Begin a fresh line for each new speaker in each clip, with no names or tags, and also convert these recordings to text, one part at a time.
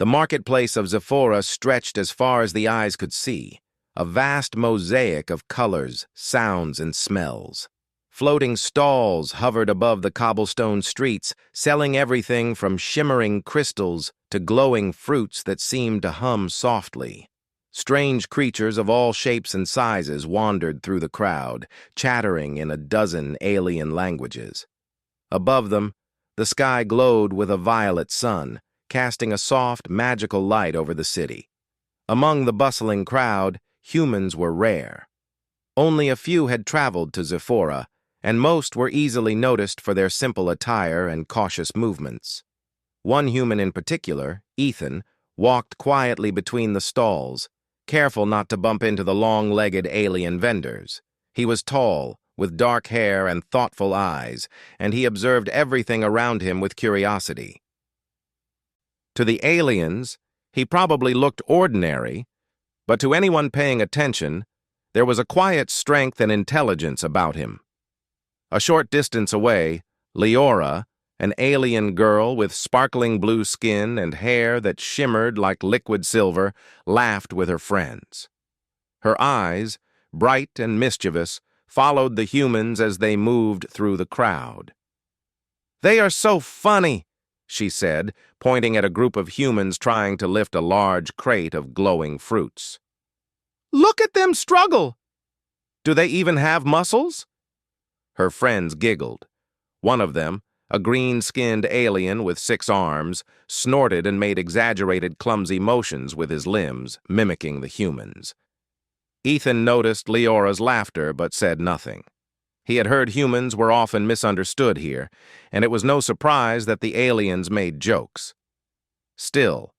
The marketplace of Zephora stretched as far as the eyes could see, a vast mosaic of colors, sounds, and smells. Floating stalls hovered above the cobblestone streets, selling everything from shimmering crystals to glowing fruits that seemed to hum softly. Strange creatures of all shapes and sizes wandered through the crowd, chattering in a dozen alien languages. Above them, the sky glowed with a violet sun, casting a soft, magical light over the city. Among the bustling crowd, humans were rare. Only a few had traveled to Zephora, and most were easily noticed for their simple attire and cautious movements. One human in particular, Ethan, walked quietly between the stalls, careful not to bump into the long-legged alien vendors. He was tall, with dark hair and thoughtful eyes, and he observed everything around him with curiosity. To the aliens, he probably looked ordinary, but to anyone paying attention, there was a quiet strength and intelligence about him. A short distance away, Lyra, an alien girl with sparkling blue skin and hair that shimmered like liquid silver, laughed with her friends. Her eyes, bright and mischievous, followed the humans as they moved through the crowd. "They are so funny," she said, pointing at a group of humans trying to lift a large crate of glowing fruits. "Look at them struggle! Do they even have muscles?" Her friends giggled. One of them, a green-skinned alien with 6 arms, snorted and made exaggerated clumsy motions with his limbs, mimicking the humans. Ethan noticed Lyra's laughter but said nothing. He had heard humans were often misunderstood here, and it was no surprise that the aliens made jokes. Still,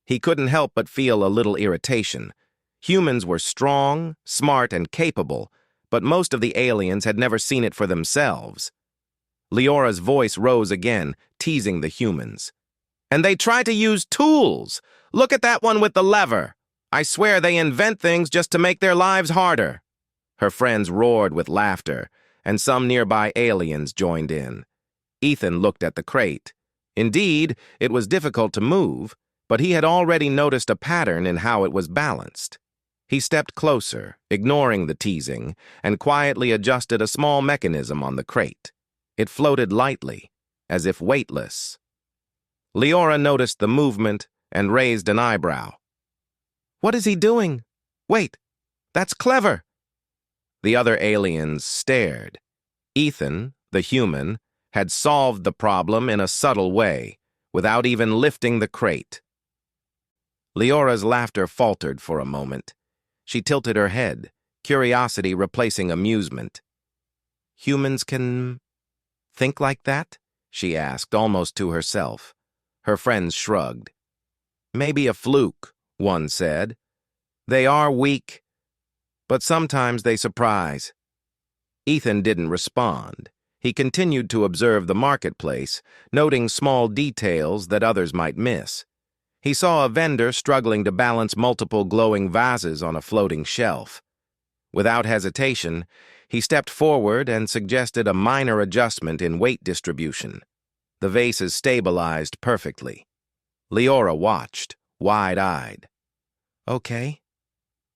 he couldn't help but feel a little irritation. Humans were strong, smart, and capable, but most of the aliens had never seen it for themselves. Lyra's voice rose again, teasing the humans. "And they try to use tools! Look at that one with the lever! I swear they invent things just to make their lives harder!" Her friends roared with laughter, and some nearby aliens joined in. Ethan looked at the crate. Indeed, it was difficult to move, but he had already noticed a pattern in how it was balanced. He stepped closer, ignoring the teasing, and quietly adjusted a small mechanism on the crate. It floated lightly, as if weightless. Lyra noticed the movement and raised an eyebrow. "What is he doing? Wait, that's clever!" The other aliens stared. Ethan, the human, had solved the problem in a subtle way, without even lifting the crate. Lyra's laughter faltered for a moment. She tilted her head, curiosity replacing amusement. "Humans can think like that?" she asked, almost to herself. Her friends shrugged. "Maybe a fluke," one said. "They are weak, but sometimes they surprise." Ethan didn't respond. He continued to observe the marketplace, noting small details that others might miss. He saw a vendor struggling to balance multiple glowing vases on a floating shelf. Without hesitation, he stepped forward and suggested a minor adjustment in weight distribution. The vases stabilized perfectly. Lyra watched, wide-eyed. "Okay,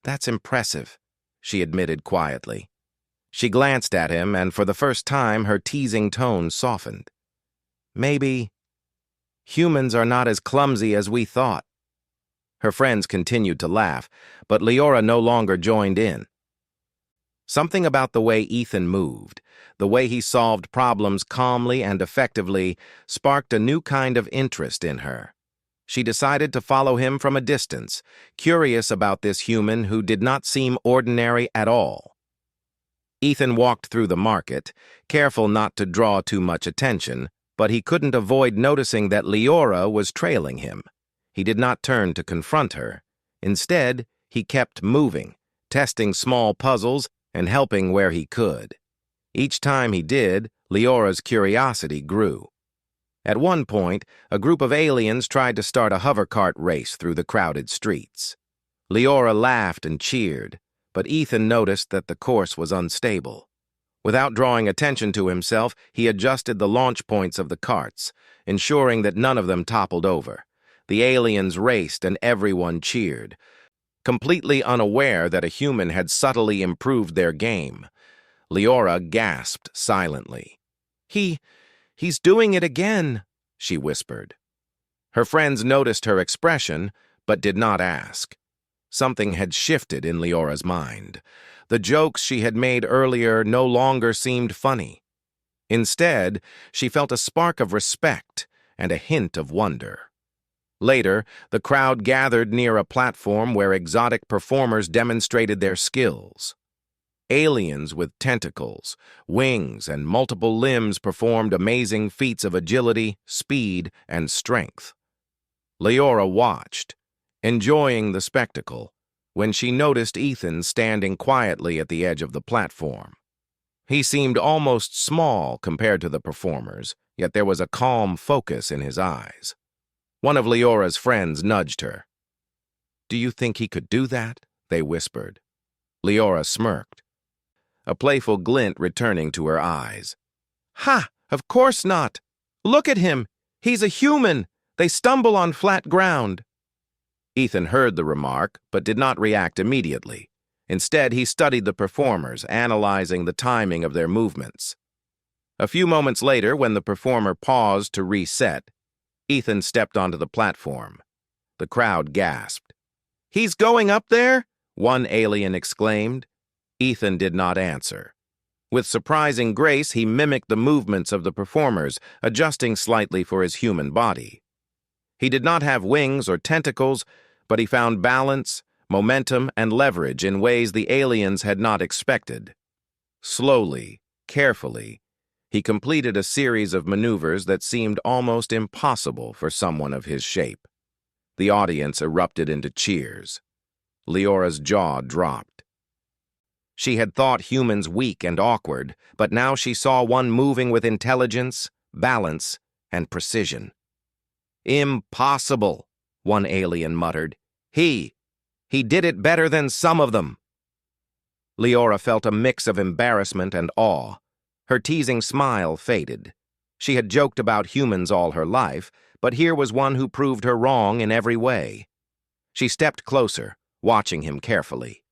that's impressive," she admitted quietly. She glanced at him, and for the first time her teasing tone softened. "Maybe humans are not as clumsy as we thought." Her friends continued to laugh, but Lyra no longer joined in. Something about the way Ethan moved, the way he solved problems calmly and effectively, sparked a new kind of interest in her. She decided to follow him from a distance, curious about this human who did not seem ordinary at all. Ethan walked through the market, careful not to draw too much attention, but he couldn't avoid noticing that Lyra was trailing him. He did not turn to confront her. Instead, he kept moving, testing small puzzles and helping where he could. Each time he did, Lyra's curiosity grew. At one point, a group of aliens tried to start a hovercart race through the crowded streets. Lyra laughed and cheered, but Ethan noticed that the course was unstable. Without drawing attention to himself, he adjusted the launch points of the carts, ensuring that none of them toppled over. The aliens raced and everyone cheered, completely unaware that a human had subtly improved their game. Lyra gasped silently. He's doing it again," she whispered. Her friends noticed her expression, but did not ask. Something had shifted in Lyra's mind. The jokes she had made earlier no longer seemed funny. Instead, she felt a spark of respect and a hint of wonder. Later, the crowd gathered near a platform where exotic performers demonstrated their skills. Aliens with tentacles, wings, and multiple limbs performed amazing feats of agility, speed, and strength. Lyra watched, enjoying the spectacle, when she noticed Ethan standing quietly at the edge of the platform. He seemed almost small compared to the performers, yet there was a calm focus in his eyes. One of Lyra's friends nudged her. "Do you think he could do that?" they whispered. Lyra smirked, a playful glint returning to her eyes. "Ha! Of course not! Look at him! He's a human! They stumble on flat ground!" Ethan heard the remark, but did not react immediately. Instead, he studied the performers, analyzing the timing of their movements. A few moments later, when the performer paused to reset, Ethan stepped onto the platform. The crowd gasped. "He's going up there?" one alien exclaimed. Ethan did not answer. With surprising grace, he mimicked the movements of the performers, adjusting slightly for his human body. He did not have wings or tentacles, but he found balance, momentum, and leverage in ways the aliens had not expected. Slowly, carefully, he completed a series of maneuvers that seemed almost impossible for someone of his shape. The audience erupted into cheers. Lyra's jaw dropped. She had thought humans weak and awkward, but now she saw one moving with intelligence, balance, and precision. "Impossible," one alien muttered. He did it better than some of them." Lyra felt a mix of embarrassment and awe. Her teasing smile faded. She had joked about humans all her life, but here was one who proved her wrong in every way. She stepped closer, watching him carefully.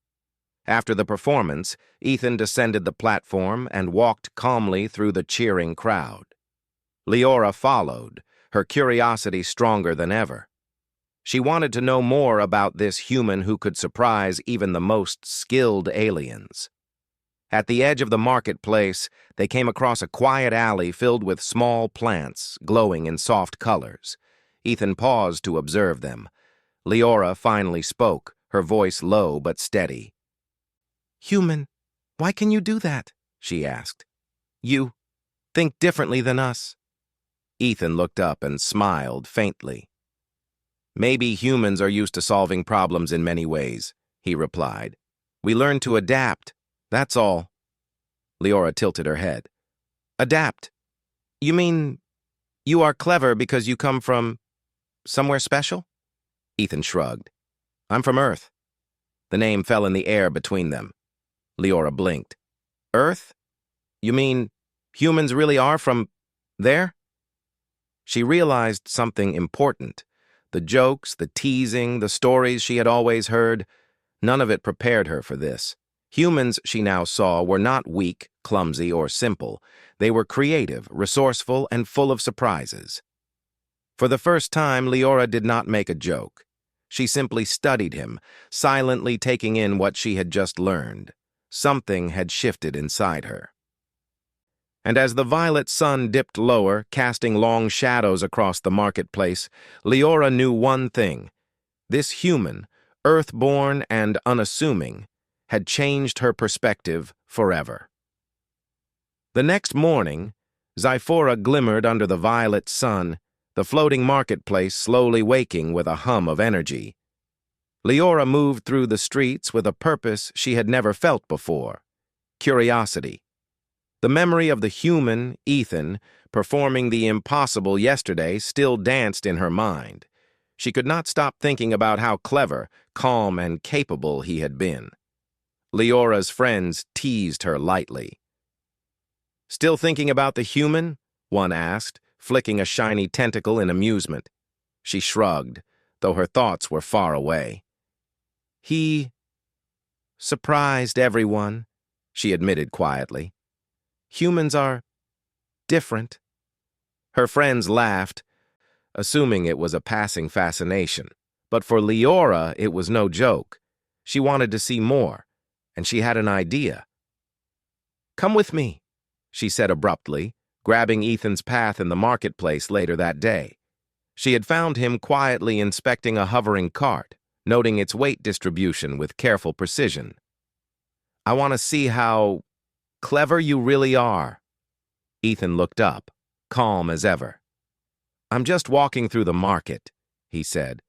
After the performance, Ethan descended the platform and walked calmly through the cheering crowd. Lyra followed, her curiosity stronger than ever. She wanted to know more about this human who could surprise even the most skilled aliens. At the edge of the marketplace, they came across a quiet alley filled with small plants, glowing in soft colors. Ethan paused to observe them. Lyra finally spoke, her voice low but steady. "Human, why can you do that?" she asked. "You think differently than us." Ethan looked up and smiled faintly. "Maybe humans are used to solving problems in many ways," he replied. "We learn to adapt, that's all." Lyra tilted her head. "Adapt? You mean you are clever because you come from somewhere special?" Ethan shrugged. "I'm from Earth." The name fell in the air between them. Lyra blinked. "Earth? You mean humans really are from there?" She realized something important. The jokes, the teasing, the stories she had always heard, none of it prepared her for this. Humans, she now saw, were not weak, clumsy, or simple. They were creative, resourceful, and full of surprises. For the first time, Lyra did not make a joke. She simply studied him, silently taking in what she had just learned. Something had shifted inside her. And as the violet sun dipped lower, casting long shadows across the marketplace, Lyra knew one thing. This human, earth-born and unassuming, had changed her perspective forever. The next morning, Zyphora glimmered under the violet sun, the floating marketplace slowly waking with a hum of energy. Lyra moved through the streets with a purpose she had never felt before: curiosity. The memory of the human, Ethan, performing the impossible yesterday still danced in her mind. She could not stop thinking about how clever, calm, and capable he had been. Lyra's friends teased her lightly. "Still thinking about the human?" one asked, flicking a shiny tentacle in amusement. She shrugged, though her thoughts were far away. He surprised everyone, she admitted quietly. Humans are different. Her friends laughed, assuming it was a passing fascination. But for Lyra, it was no joke. She wanted to see more, and she had an idea. Come with me, she said abruptly, grabbing Ethan's path in the marketplace later that day. She had found him quietly inspecting a hovering cart, noting its weight distribution with careful precision. I want to see how clever you really are. Ethan looked up, calm as ever. I'm just walking through the market, he said.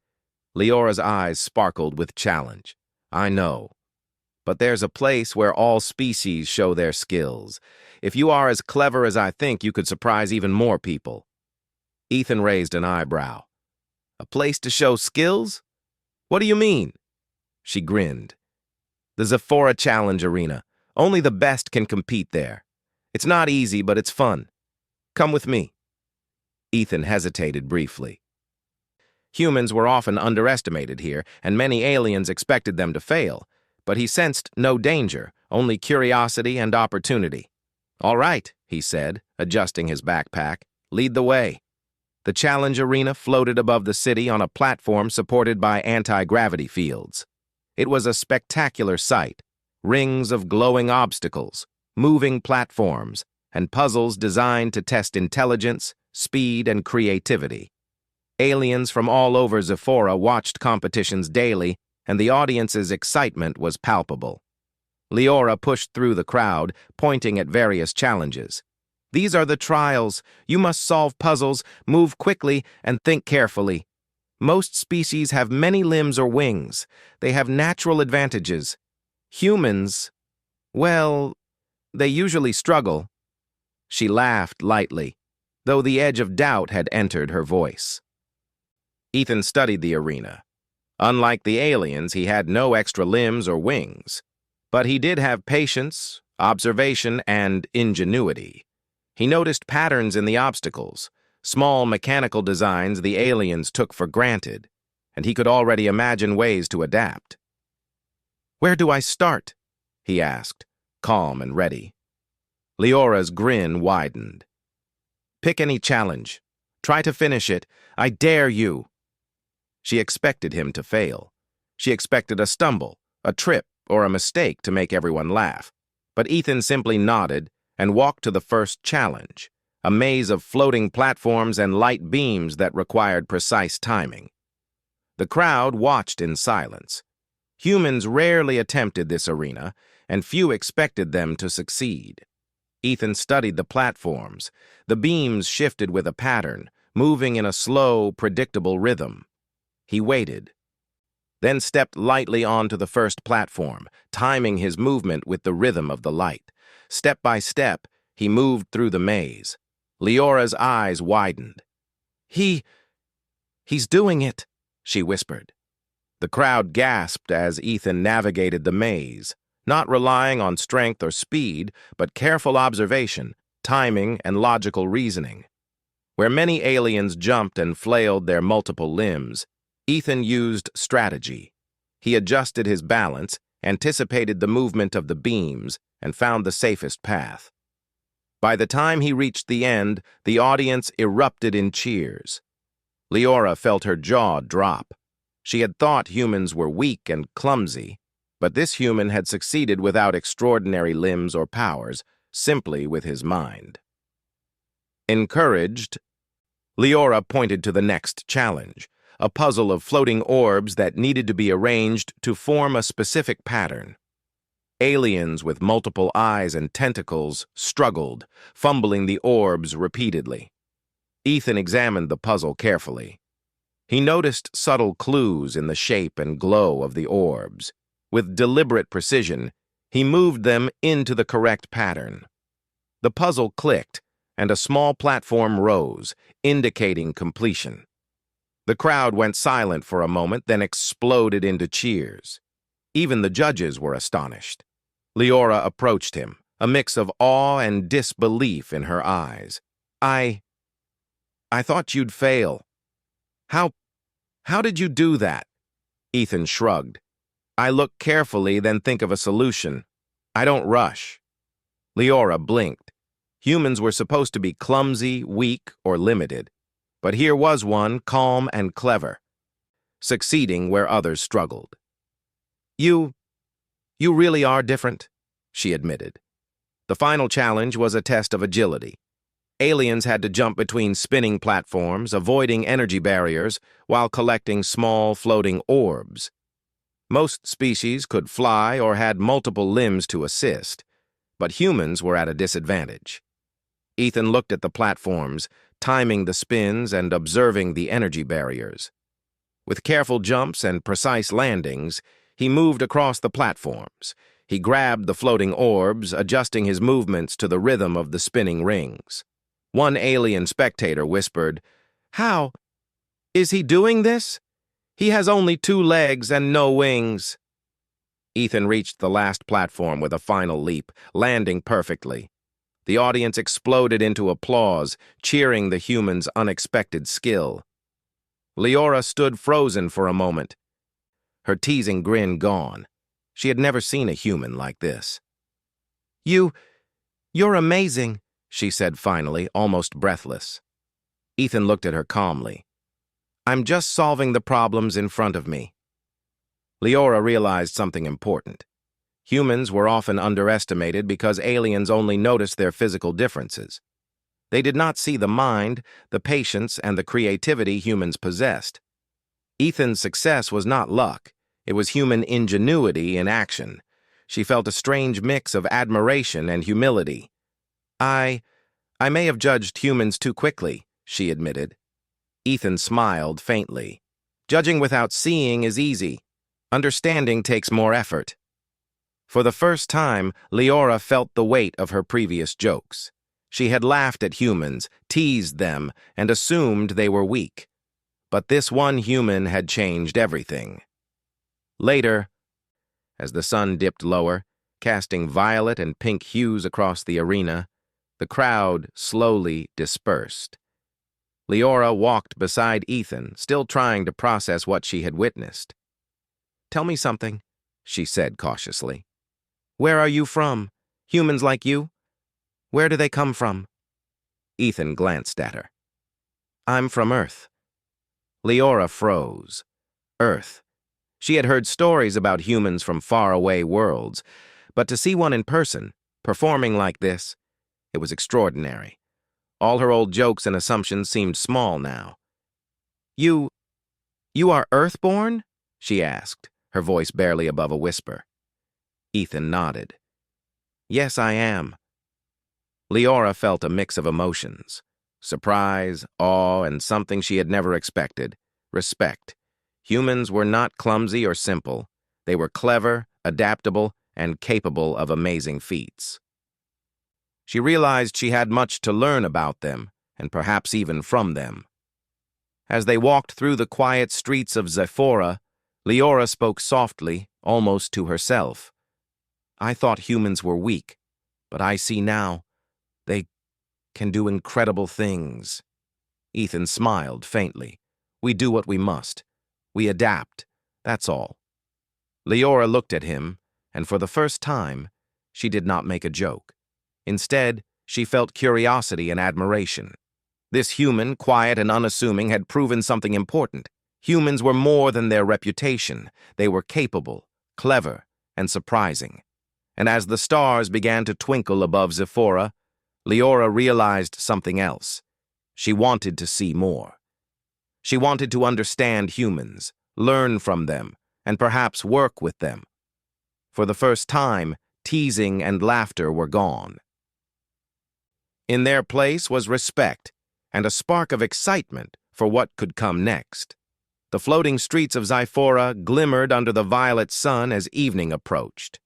Lyra's eyes sparkled with challenge. I know. But there's a place where all species show their skills. If you are as clever as I think, you could surprise even more people. Ethan raised an eyebrow. A place to show skills? What do you mean? She grinned. The Zephora Challenge Arena. Only the best can compete there. It's not easy, but it's fun. Come with me. Ethan hesitated briefly. Humans were often underestimated here, and many aliens expected them to fail. But he sensed no danger, only curiosity and opportunity. All right, he said, adjusting his backpack. Lead the way. The challenge arena floated above the city on a platform supported by anti-gravity fields. It was a spectacular sight. Rings of glowing obstacles, moving platforms, and puzzles designed to test intelligence, speed, and creativity. Aliens from all over Zephora watched competitions daily, and the audience's excitement was palpable. Lyra pushed through the crowd, pointing at various challenges. These are the trials. You must solve puzzles, move quickly, and think carefully. Most species have many limbs or wings. They have natural advantages. Humans, well, they usually struggle. She laughed lightly, though the edge of doubt had entered her voice. Ethan studied the arena. Unlike the aliens, he had no extra limbs or wings. But he did have patience, observation, and ingenuity. He noticed patterns in the obstacles, small mechanical designs the aliens took for granted, and he could already imagine ways to adapt. Where do I start? He asked, calm and ready. Lyra's grin widened. Pick any challenge. Try to finish it. I dare you. She expected him to fail. She expected a stumble, a trip, or a mistake to make everyone laugh. But Ethan simply nodded and walked to the first challenge, a maze of floating platforms and light beams that required precise timing. The crowd watched in silence. Humans rarely attempted this arena, and few expected them to succeed. Ethan studied the platforms. The beams shifted with a pattern, moving in a slow, predictable rhythm. He waited, then stepped lightly onto the first platform, timing his movement with the rhythm of the light. Step by step, he moved through the maze. Lyra's eyes widened. He's doing it, she whispered. The crowd gasped as Ethan navigated the maze, not relying on strength or speed, but careful observation, timing, and logical reasoning. Where many aliens jumped and flailed their multiple limbs, Ethan used strategy. He adjusted his balance, anticipated the movement of the beams, and found the safest path. By the time he reached the end, the audience erupted in cheers. Lyra felt her jaw drop. She had thought humans were weak and clumsy, but this human had succeeded without extraordinary limbs or powers, simply with his mind. Encouraged, Lyra pointed to the next challenge, a puzzle of floating orbs that needed to be arranged to form a specific pattern. Aliens with multiple eyes and tentacles struggled, fumbling the orbs repeatedly. Ethan examined the puzzle carefully. He noticed subtle clues in the shape and glow of the orbs. With deliberate precision, he moved them into the correct pattern. The puzzle clicked, and a small platform rose, indicating completion. The crowd went silent for a moment, then exploded into cheers. Even the judges were astonished. Lyra approached him, a mix of awe and disbelief in her eyes. I thought you'd fail. How How did you do that? Ethan shrugged. I look carefully, then think of a solution. I don't rush. Lyra blinked. Humans were supposed to be clumsy, weak, or limited. But here was one, calm and clever, succeeding where others struggled. You really are different, she admitted. The final challenge was a test of agility. Aliens had to jump between spinning platforms, avoiding energy barriers, while collecting small, floating orbs. Most species could fly or had multiple limbs to assist, but humans were at a disadvantage. Ethan looked at the platforms, timing the spins and observing the energy barriers. With careful jumps and precise landings, he moved across the platforms. He grabbed the floating orbs, adjusting his movements to the rhythm of the spinning rings. One alien spectator whispered, "How is he doing this? He has only 2 legs and no wings." Ethan reached the last platform with a final leap, landing perfectly. The audience exploded into applause, cheering the human's unexpected skill. Lyra stood frozen for a moment, her teasing grin gone. She had never seen a human like this. You're amazing," she said finally, almost breathless. Ethan looked at her calmly. "I'm just solving the problems in front of me." Lyra realized something important. Humans were often underestimated because aliens only noticed their physical differences. They did not see the mind, the patience, and the creativity humans possessed. Ethan's success was not luck. It was human ingenuity in action. She felt a strange mix of admiration and humility. I may have judged humans too quickly," she admitted. Ethan smiled faintly. "Judging without seeing is easy. Understanding takes more effort." For the first time, Lyra felt the weight of her previous jokes. She had laughed at humans, teased them, and assumed they were weak. But this one human had changed everything. Later, as the sun dipped lower, casting violet and pink hues across the arena, the crowd slowly dispersed. Lyra walked beside Ethan, still trying to process what she had witnessed. "Tell me something," she said cautiously. "Where are you from? Humans like you? Where do they come from?" Ethan glanced at her. "I'm from Earth." Lyra froze. Earth. She had heard stories about humans from faraway worlds, but to see one in person, performing like this, it was extraordinary. All her old jokes and assumptions seemed small now. You are Earthborn?" she asked, her voice barely above a whisper. Ethan nodded. "Yes, I am." Lyra felt a mix of emotions: surprise, awe, and something she had never expected: respect. Humans were not clumsy or simple. They were clever, adaptable, and capable of amazing feats. She realized she had much to learn about them, and perhaps even from them. As they walked through the quiet streets of Zephora, Lyra spoke softly, almost to herself. "I thought humans were weak, but I see now. They can do incredible things." Ethan smiled faintly. "We do what we must. We adapt. That's all." Lyra looked at him, and for the first time, she did not make a joke. Instead, she felt curiosity and admiration. This human, quiet and unassuming, had proven something important. Humans were more than their reputation. They were capable, clever, and surprising. And as the stars began to twinkle above Zephora, Lyra realized something else. She wanted to see more. She wanted to understand humans, learn from them, and perhaps work with them. For the first time, teasing and laughter were gone. In their place was respect and a spark of excitement for what could come next. The floating streets of Zephora glimmered under the violet sun as evening approached.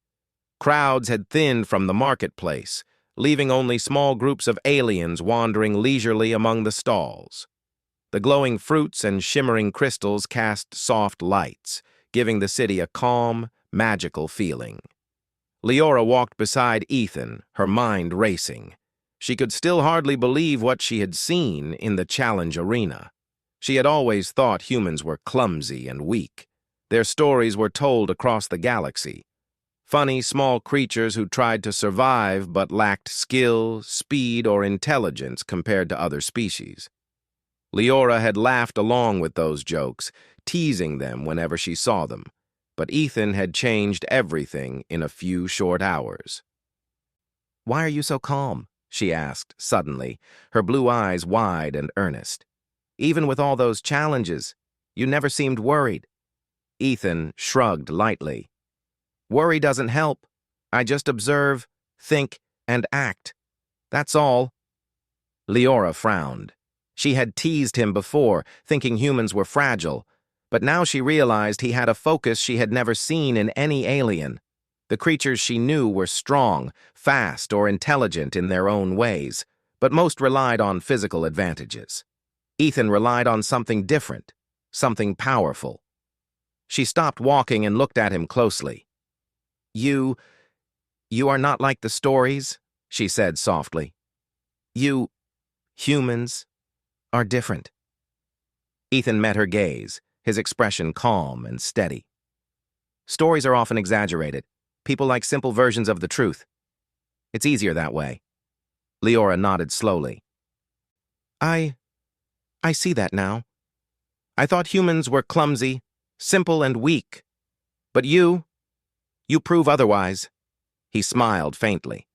Crowds had thinned from the marketplace, leaving only small groups of aliens wandering leisurely among the stalls. The glowing fruits and shimmering crystals cast soft lights, giving the city a calm, magical feeling. Lyra walked beside Ethan, her mind racing. She could still hardly believe what she had seen in the challenge arena. She had always thought humans were clumsy and weak. Their stories were told across the galaxy. Funny, small creatures who tried to survive but lacked skill, speed, or intelligence compared to other species. Lyra had laughed along with those jokes, teasing them whenever she saw them, but Ethan had changed everything in a few short hours. "Why are you so calm?" she asked suddenly, her blue eyes wide and earnest. "Even with all those challenges, you never seemed worried." Ethan shrugged lightly. "Worry doesn't help. I just observe, think, and act. That's all." Lyra frowned. She had teased him before, thinking humans were fragile, but now she realized he had a focus she had never seen in any alien. The creatures she knew were strong, fast, or intelligent in their own ways, but most relied on physical advantages. Ethan relied on something different, something powerful. She stopped walking and looked at him closely. You are not like the stories," she said softly. Humans, are different." Ethan met her gaze, his expression calm and steady. "Stories are often exaggerated. People like simple versions of the truth. It's easier that way." Lyra nodded slowly. I see that now. I thought humans were clumsy, simple, and weak. But you prove otherwise." He smiled faintly.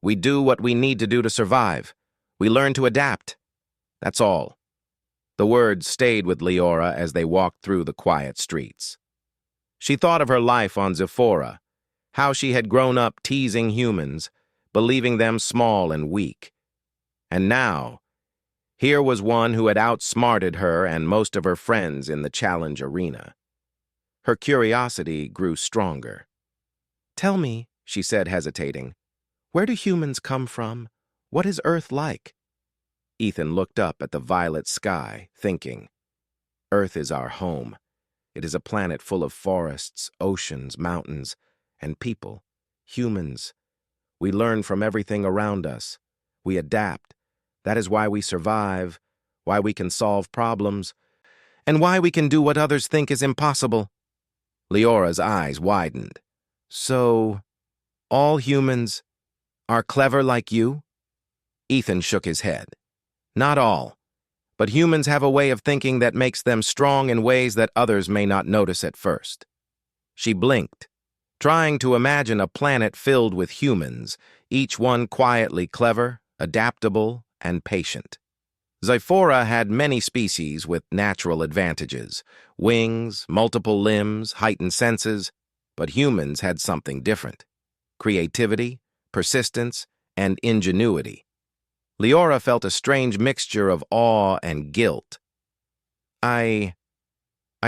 "We do what we need to do to survive. We learn to adapt. That's all." The words stayed with Lyra as they walked through the quiet streets. She thought of her life on Zephora, how she had grown up teasing humans, believing them small and weak. And now, here was one who had outsmarted her and most of her friends in the challenge arena. Her curiosity grew stronger. "Tell me," she said, hesitating, "where do humans come from? What is Earth like?" Ethan looked up at the violet sky, thinking. Earth is our home. It is a planet full of forests, oceans, mountains, and people, humans. We learn from everything around us. We adapt. That is why we survive, why we can solve problems, and why we can do what others think is impossible. Lyra's eyes widened. "So, all humans are clever like you?" Ethan shook his head. "Not all, but humans have a way of thinking that makes them strong in ways that others may not notice at first." She blinked, trying to imagine a planet filled with humans, each one quietly clever, adaptable, and patient. Zephora had many species with natural advantages, wings, multiple limbs, heightened senses, but humans had something different: creativity, persistence, and ingenuity. Lyra felt a strange mixture of awe and guilt. I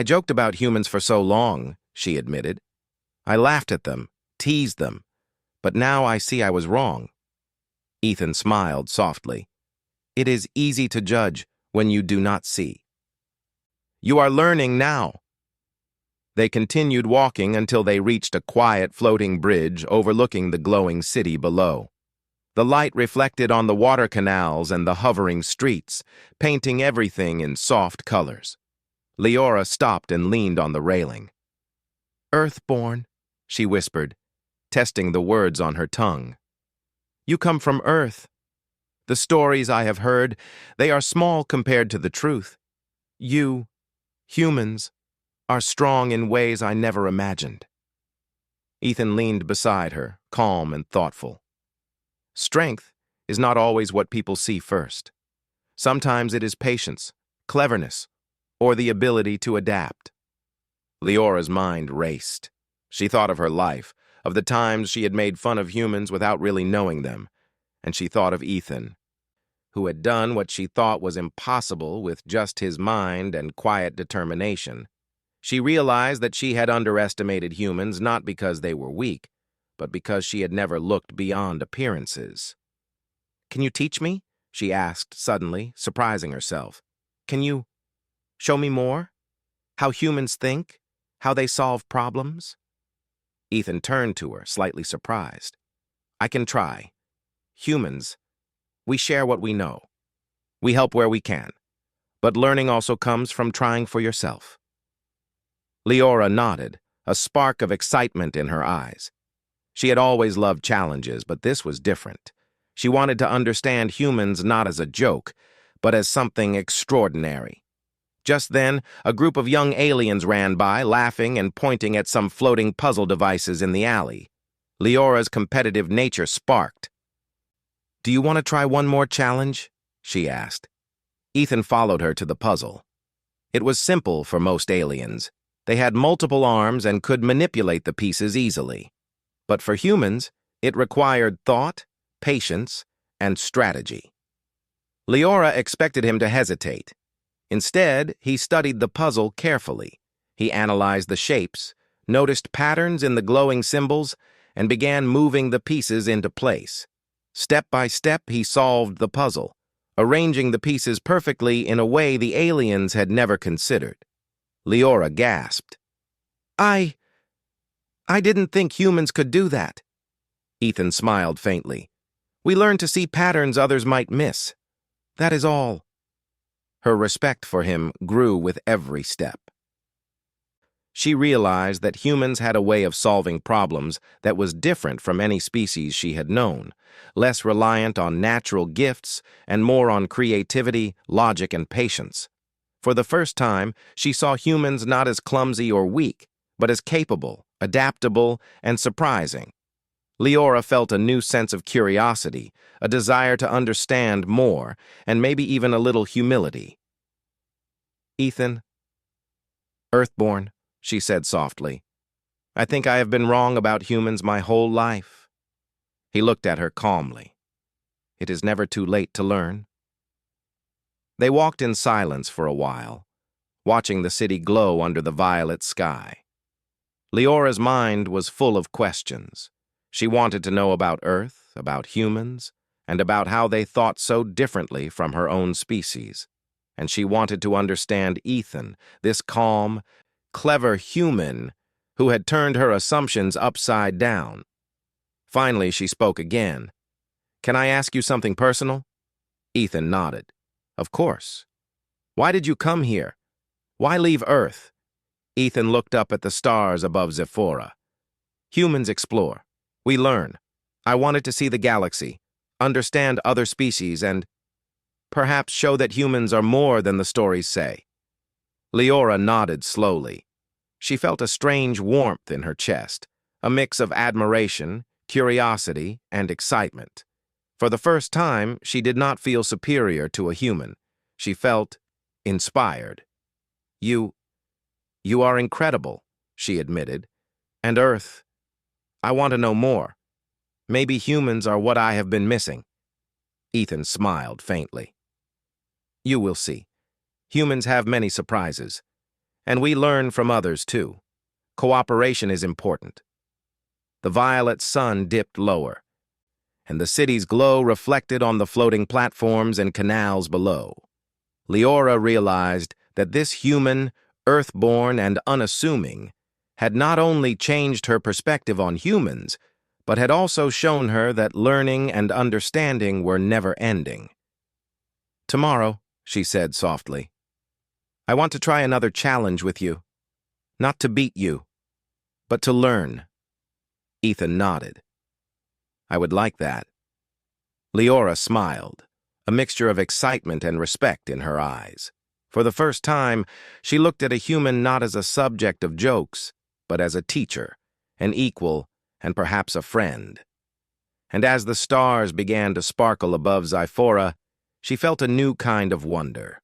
joked about humans for so long," she admitted. "I laughed at them, teased them, but now I see I was wrong." Ethan smiled softly. "It is easy to judge when you do not see." "You are learning now." They continued walking until they reached a quiet floating bridge overlooking the glowing city below. The light reflected on the water canals and the hovering streets, painting everything in soft colors. Lyra stopped and leaned on the railing. "Earthborn," she whispered, testing the words on her tongue. "You come from Earth. The stories I have heard, they are small compared to the truth. You, humans, are strong in ways I never imagined." Ethan leaned beside her, calm and thoughtful. Strength is not always what people see first. Sometimes it is patience, cleverness, or the ability to adapt. Lyra's mind raced. She thought of her life, of the times she had made fun of humans without really knowing them, and she thought of Ethan, who had done what she thought was impossible with just his mind and quiet determination. She realized that she had underestimated humans not because they were weak, but because she had never looked beyond appearances. "Can you teach me?" she asked suddenly, surprising herself. "Can you show me more? How humans think? How they solve problems?" Ethan turned to her, slightly surprised. "I can try. Humans, we share what we know. We help where we can. but learning also comes from trying for yourself. Lyra nodded, a spark of excitement in her eyes. She had always loved challenges, but this was different. She wanted to understand humans not as a joke, but as something extraordinary. Just then, a group of young aliens ran by, laughing and pointing at some floating puzzle devices in the alley. Lyra's competitive nature sparked. "Do you want to try one more challenge?" she asked. Ethan followed her to the puzzle. It was simple for most aliens. They had multiple arms and could manipulate the pieces easily. But for humans, it required thought, patience, and strategy. Lyra expected him to hesitate. Instead, he studied the puzzle carefully. He analyzed the shapes, noticed patterns in the glowing symbols, and began moving the pieces into place. Step by step, he solved the puzzle, arranging the pieces perfectly in a way the aliens had never considered. Lyra gasped. I didn't think humans could do that." Ethan smiled faintly. "We learn to see patterns others might miss. That is all." Her respect for him grew with every step. She realized that humans had a way of solving problems that was different from any species she had known, less reliant on natural gifts and more on creativity, logic, and patience. For the first time, she saw humans not as clumsy or weak, but as capable, adaptable, and surprising. Lyra felt a new sense of curiosity, a desire to understand more, and maybe even a little humility. "Ethan, Earthborn," she said softly, "I think I have been wrong about humans my whole life." He looked at her calmly. "It is never too late to learn." They walked in silence for a while, watching the city glow under the violet sky. Lyra's mind was full of questions. She wanted to know about Earth, about humans, and about how they thought so differently from her own species. And she wanted to understand Ethan, this calm, clever human who had turned her assumptions upside down. Finally, she spoke again. "Can I ask you something personal?" Ethan nodded. "Of course. Why did you come here? Why leave Earth?" Ethan looked up at the stars above Zephora. "Humans explore. We learn. I wanted to see the galaxy, understand other species, and perhaps show that humans are more than the stories say." Lyra nodded slowly. She felt a strange warmth in her chest, a mix of admiration, curiosity, and excitement. For the first time, she did not feel superior to a human. She felt inspired. You are incredible," she admitted. "And Earth, I want to know more. Maybe humans are what I have been missing." Ethan smiled faintly. "You will see. Humans have many surprises. And we learn from others, too. Cooperation is important." The violet sun dipped lower, and the city's glow reflected on the floating platforms and canals below. Lyra realized that this human, earthborn, and unassuming had not only changed her perspective on humans, but had also shown her that learning and understanding were never-ending. "Tomorrow," she said softly, "I want to try another challenge with you. Not to beat you, but to learn." Ethan nodded. "I would like that." Lyra smiled, a mixture of excitement and respect in her eyes. For the first time, she looked at a human not as a subject of jokes, but as a teacher, an equal, and perhaps a friend. And as the stars began to sparkle above Zephora, she felt a new kind of wonder.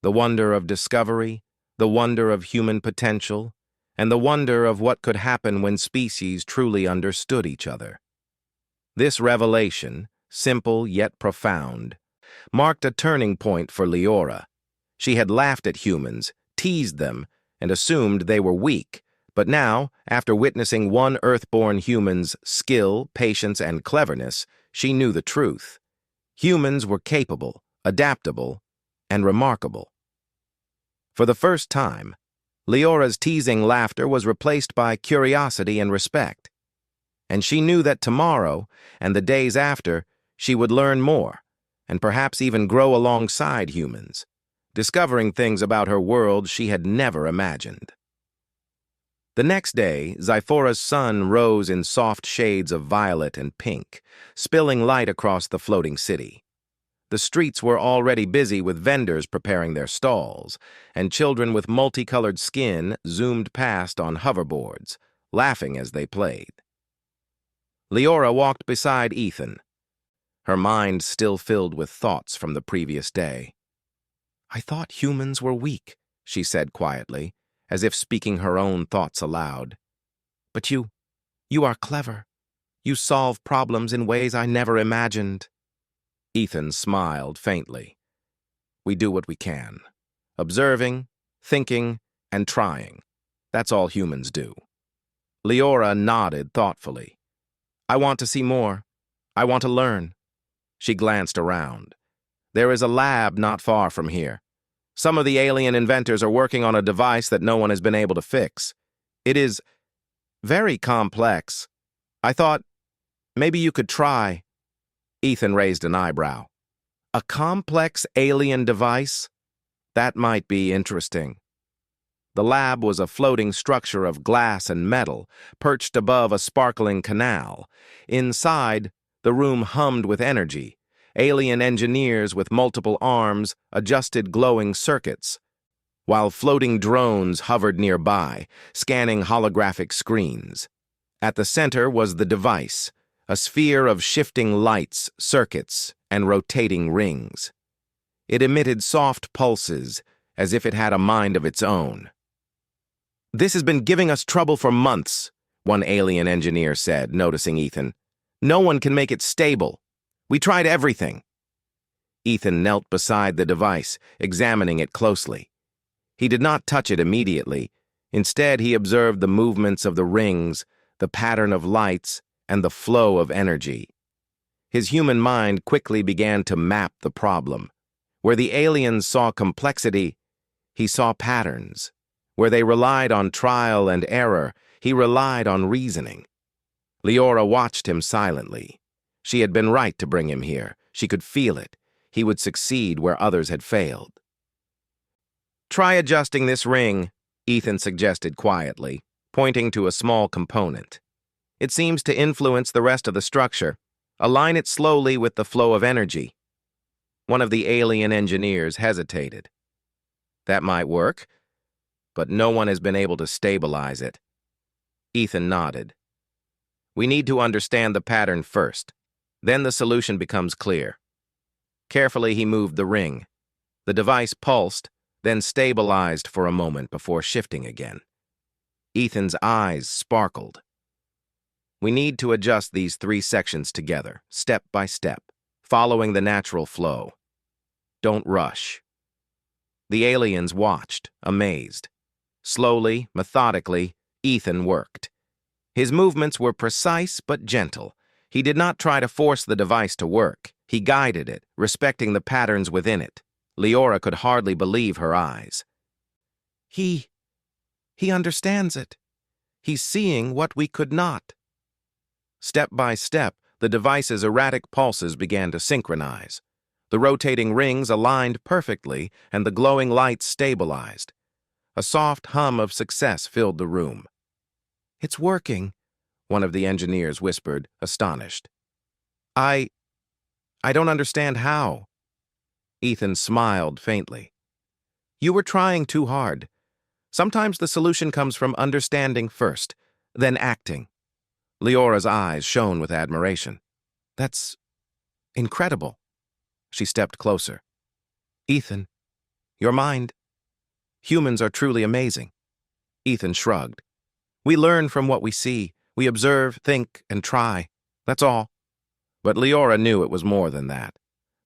The wonder of discovery, the wonder of human potential, and the wonder of what could happen when species truly understood each other. This revelation, simple yet profound, marked a turning point for Lyra. She had laughed at humans, teased them, and assumed they were weak, but now, after witnessing one Earthborn human's skill, patience, and cleverness, she knew the truth. Humans were capable, adaptable, and remarkable. For the first time, Lyra's teasing laughter was replaced by curiosity and respect. And she knew that tomorrow, and the days after, she would learn more, and perhaps even grow alongside humans. discovering things about her world she had never imagined. The next day, Zyphora's sun rose in soft shades of violet and pink, spilling light across the floating city. The streets were already busy with vendors preparing their stalls, and children with multicolored skin zoomed past on hoverboards, laughing as they played. Lyra walked beside Ethan, her mind still filled with thoughts from the previous day. "I thought humans were weak," she said quietly, as if speaking her own thoughts aloud. "But you are clever. You solve problems in ways I never imagined." Ethan smiled faintly. "We do what we can. Observing, thinking, and trying. That's all humans do." Lyra nodded thoughtfully. "I want to see more. I want to learn." She glanced around. "There is a lab not far from here. Some of the alien inventors are working on a device that no one has been able to fix. It is very complex. I thought maybe you could try." Ethan raised an eyebrow. "A complex alien device? That might be interesting." The lab was a floating structure of glass and metal, perched above a sparkling canal. Inside, the room hummed with energy. Alien engineers with multiple arms adjusted glowing circuits, while floating drones hovered nearby, scanning holographic screens. At the center was the device, a sphere of shifting lights, circuits, and rotating rings. It emitted soft pulses, as if it had a mind of its own. "This has been giving us trouble for months," one alien engineer said, noticing Ethan. "No one can make it stable. We tried everything." Ethan knelt beside the device, examining it closely. He did not touch it immediately. Instead, he observed the movements of the rings, the pattern of lights, and the flow of energy. His human mind quickly began to map the problem. Where the aliens saw complexity, he saw patterns. Where they relied on trial and error, he relied on reasoning. Lyra watched him silently. She had been right to bring him here. She could feel it. He would succeed where others had failed. "Try adjusting this ring," Ethan suggested quietly, pointing to a small component. "It seems to influence the rest of the structure. Align it slowly with the flow of energy." One of the alien engineers hesitated. "That might work, but no one has been able to stabilize it." Ethan nodded. "We need to understand the pattern first. Then the solution becomes clear." Carefully, he moved the ring. The device pulsed, then stabilized for a moment before shifting again. Ethan's eyes sparkled. "We need to adjust these 3 sections together, step by step, following the natural flow. Don't rush." The aliens watched, amazed. Slowly, methodically, Ethan worked. His movements were precise but gentle. He did not try to force the device to work. He guided it, respecting the patterns within it. Lyra could hardly believe her eyes. He understands it. He's seeing what we could not." Step by step, the device's erratic pulses began to synchronize. The rotating rings aligned perfectly, and the glowing lights stabilized. A soft hum of success filled the room. "It's working," one of the engineers whispered, astonished. I don't understand how." Ethan smiled faintly. "You were trying too hard. Sometimes the solution comes from understanding first, then acting." Lyra's eyes shone with admiration. "That's incredible." She stepped closer. "Ethan, your mind. Humans are truly amazing." Ethan shrugged. "We learn from what we see. We observe, think, and try. That's all." But Lyra knew it was more than that.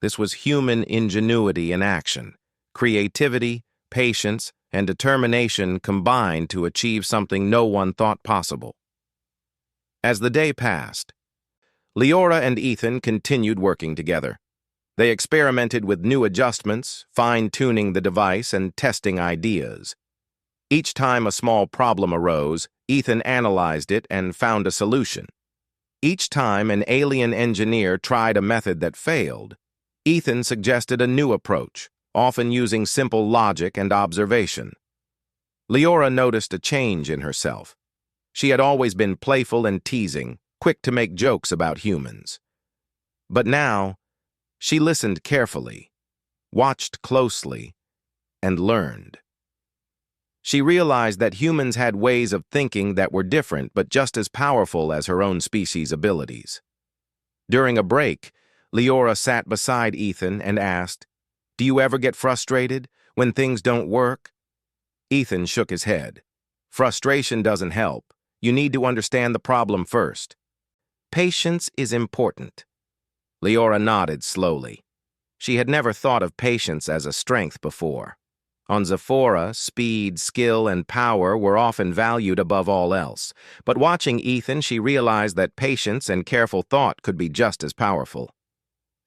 This was human ingenuity in action. Creativity, patience, and determination combined to achieve something no one thought possible. As the day passed, Lyra and Ethan continued working together. They experimented with new adjustments, fine-tuning the device and testing ideas. Each time a small problem arose, Ethan analyzed it and found a solution. Each time an alien engineer tried a method that failed, Ethan suggested a new approach, often using simple logic and observation. Lyra noticed a change in herself. She had always been playful and teasing, quick to make jokes about humans. But now, she listened carefully, watched closely, and learned. She realized that humans had ways of thinking that were different but just as powerful as her own species' abilities. During a break, Lyra sat beside Ethan and asked, "Do you ever get frustrated when things don't work?" Ethan shook his head. "Frustration doesn't help. You need to understand the problem first. Patience is important." Lyra nodded slowly. She had never thought of patience as a strength before. On Zephora, speed, skill, and power were often valued above all else, but watching Ethan, she realized that patience and careful thought could be just as powerful.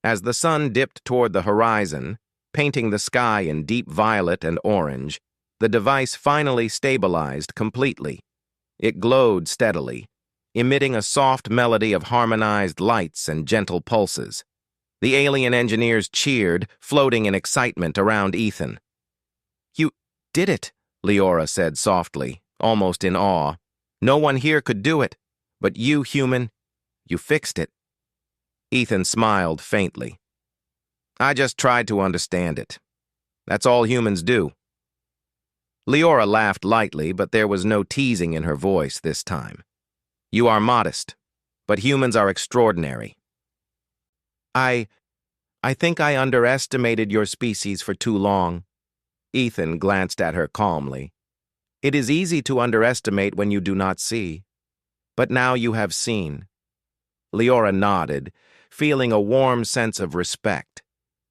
As the sun dipped toward the horizon, painting the sky in deep violet and orange, the device finally stabilized completely. It glowed steadily, emitting a soft melody of harmonized lights and gentle pulses. The alien engineers cheered, floating in excitement around Ethan. "You did it," Lyra said softly, almost in awe. "No one here could do it, but you, human, you fixed it." Ethan smiled faintly. "I just tried to understand it. That's all humans do." Lyra laughed lightly, but there was no teasing in her voice this time. "You are modest, but humans are extraordinary." I think I underestimated your species for too long." Ethan glanced at her calmly. "It is easy to underestimate when you do not see. But now you have seen." Lyra nodded, feeling a warm sense of respect.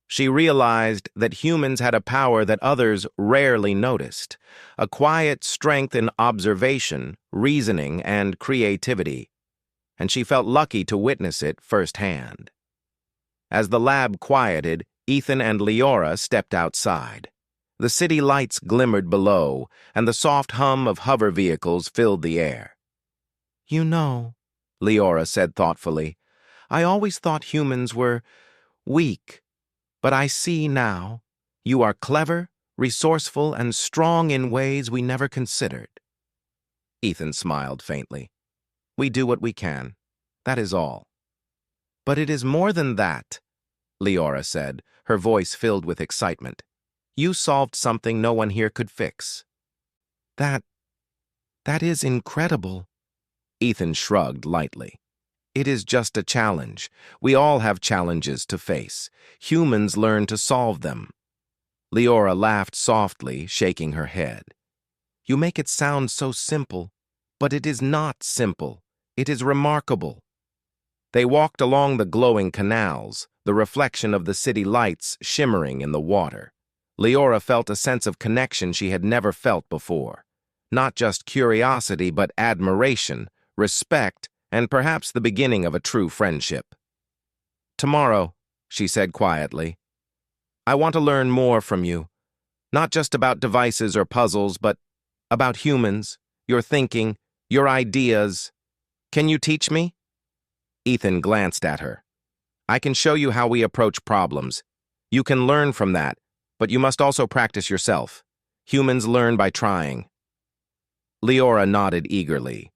She realized that humans had a power that others rarely noticed, a quiet strength in observation, reasoning, and creativity, and she felt lucky to witness it firsthand. As the lab quieted, Ethan and Lyra stepped outside. The city lights glimmered below, and the soft hum of hover vehicles filled the air. "You know," Lyra said thoughtfully, "I always thought humans were weak. But I see now, you are clever, resourceful, and strong in ways we never considered." Ethan smiled faintly. "We do what we can. That is all." "But it is more than that," Lyra said, her voice filled with excitement. "You solved something no one here could fix." That is incredible." Ethan shrugged lightly. "It is just a challenge. We all have challenges to face. Humans learn to solve them." Lyra laughed softly, shaking her head. "You make it sound so simple, but it is not simple. It is remarkable." They walked along the glowing canals, the reflection of the city lights shimmering in the water. Lyra felt a sense of connection she had never felt before. Not just curiosity, but admiration, respect, and perhaps the beginning of a true friendship. "Tomorrow," she said quietly, "I want to learn more from you. Not just about devices or puzzles, but about humans, your thinking, your ideas. Can you teach me?" Ethan glanced at her. "I can show you how we approach problems. You can learn from that, but you must also practice yourself. Humans learn by trying." Lyra nodded eagerly.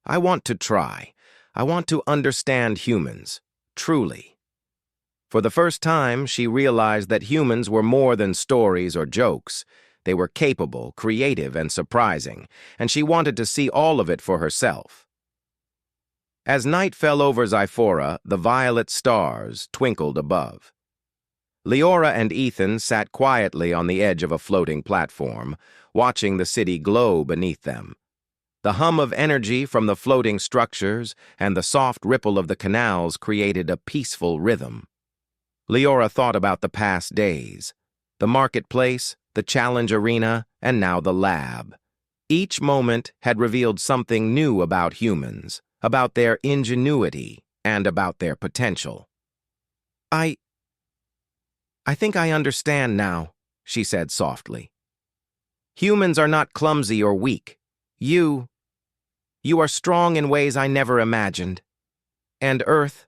"I want to try. I want to understand humans, truly." For the first time, she realized that humans were more than stories or jokes. They were capable, creative, and surprising, and she wanted to see all of it for herself. As night fell over Zephora, the violet stars twinkled above. Lyra and Ethan sat quietly on the edge of a floating platform, watching the city glow beneath them. The hum of energy from the floating structures and the soft ripple of the canals created a peaceful rhythm. Lyra thought about the past days, the marketplace, the challenge arena, and now the lab. Each moment had revealed something new about humans, about their ingenuity, and about their potential. I think I understand now," she said softly. "Humans are not clumsy or weak. You are strong in ways I never imagined. And Earth,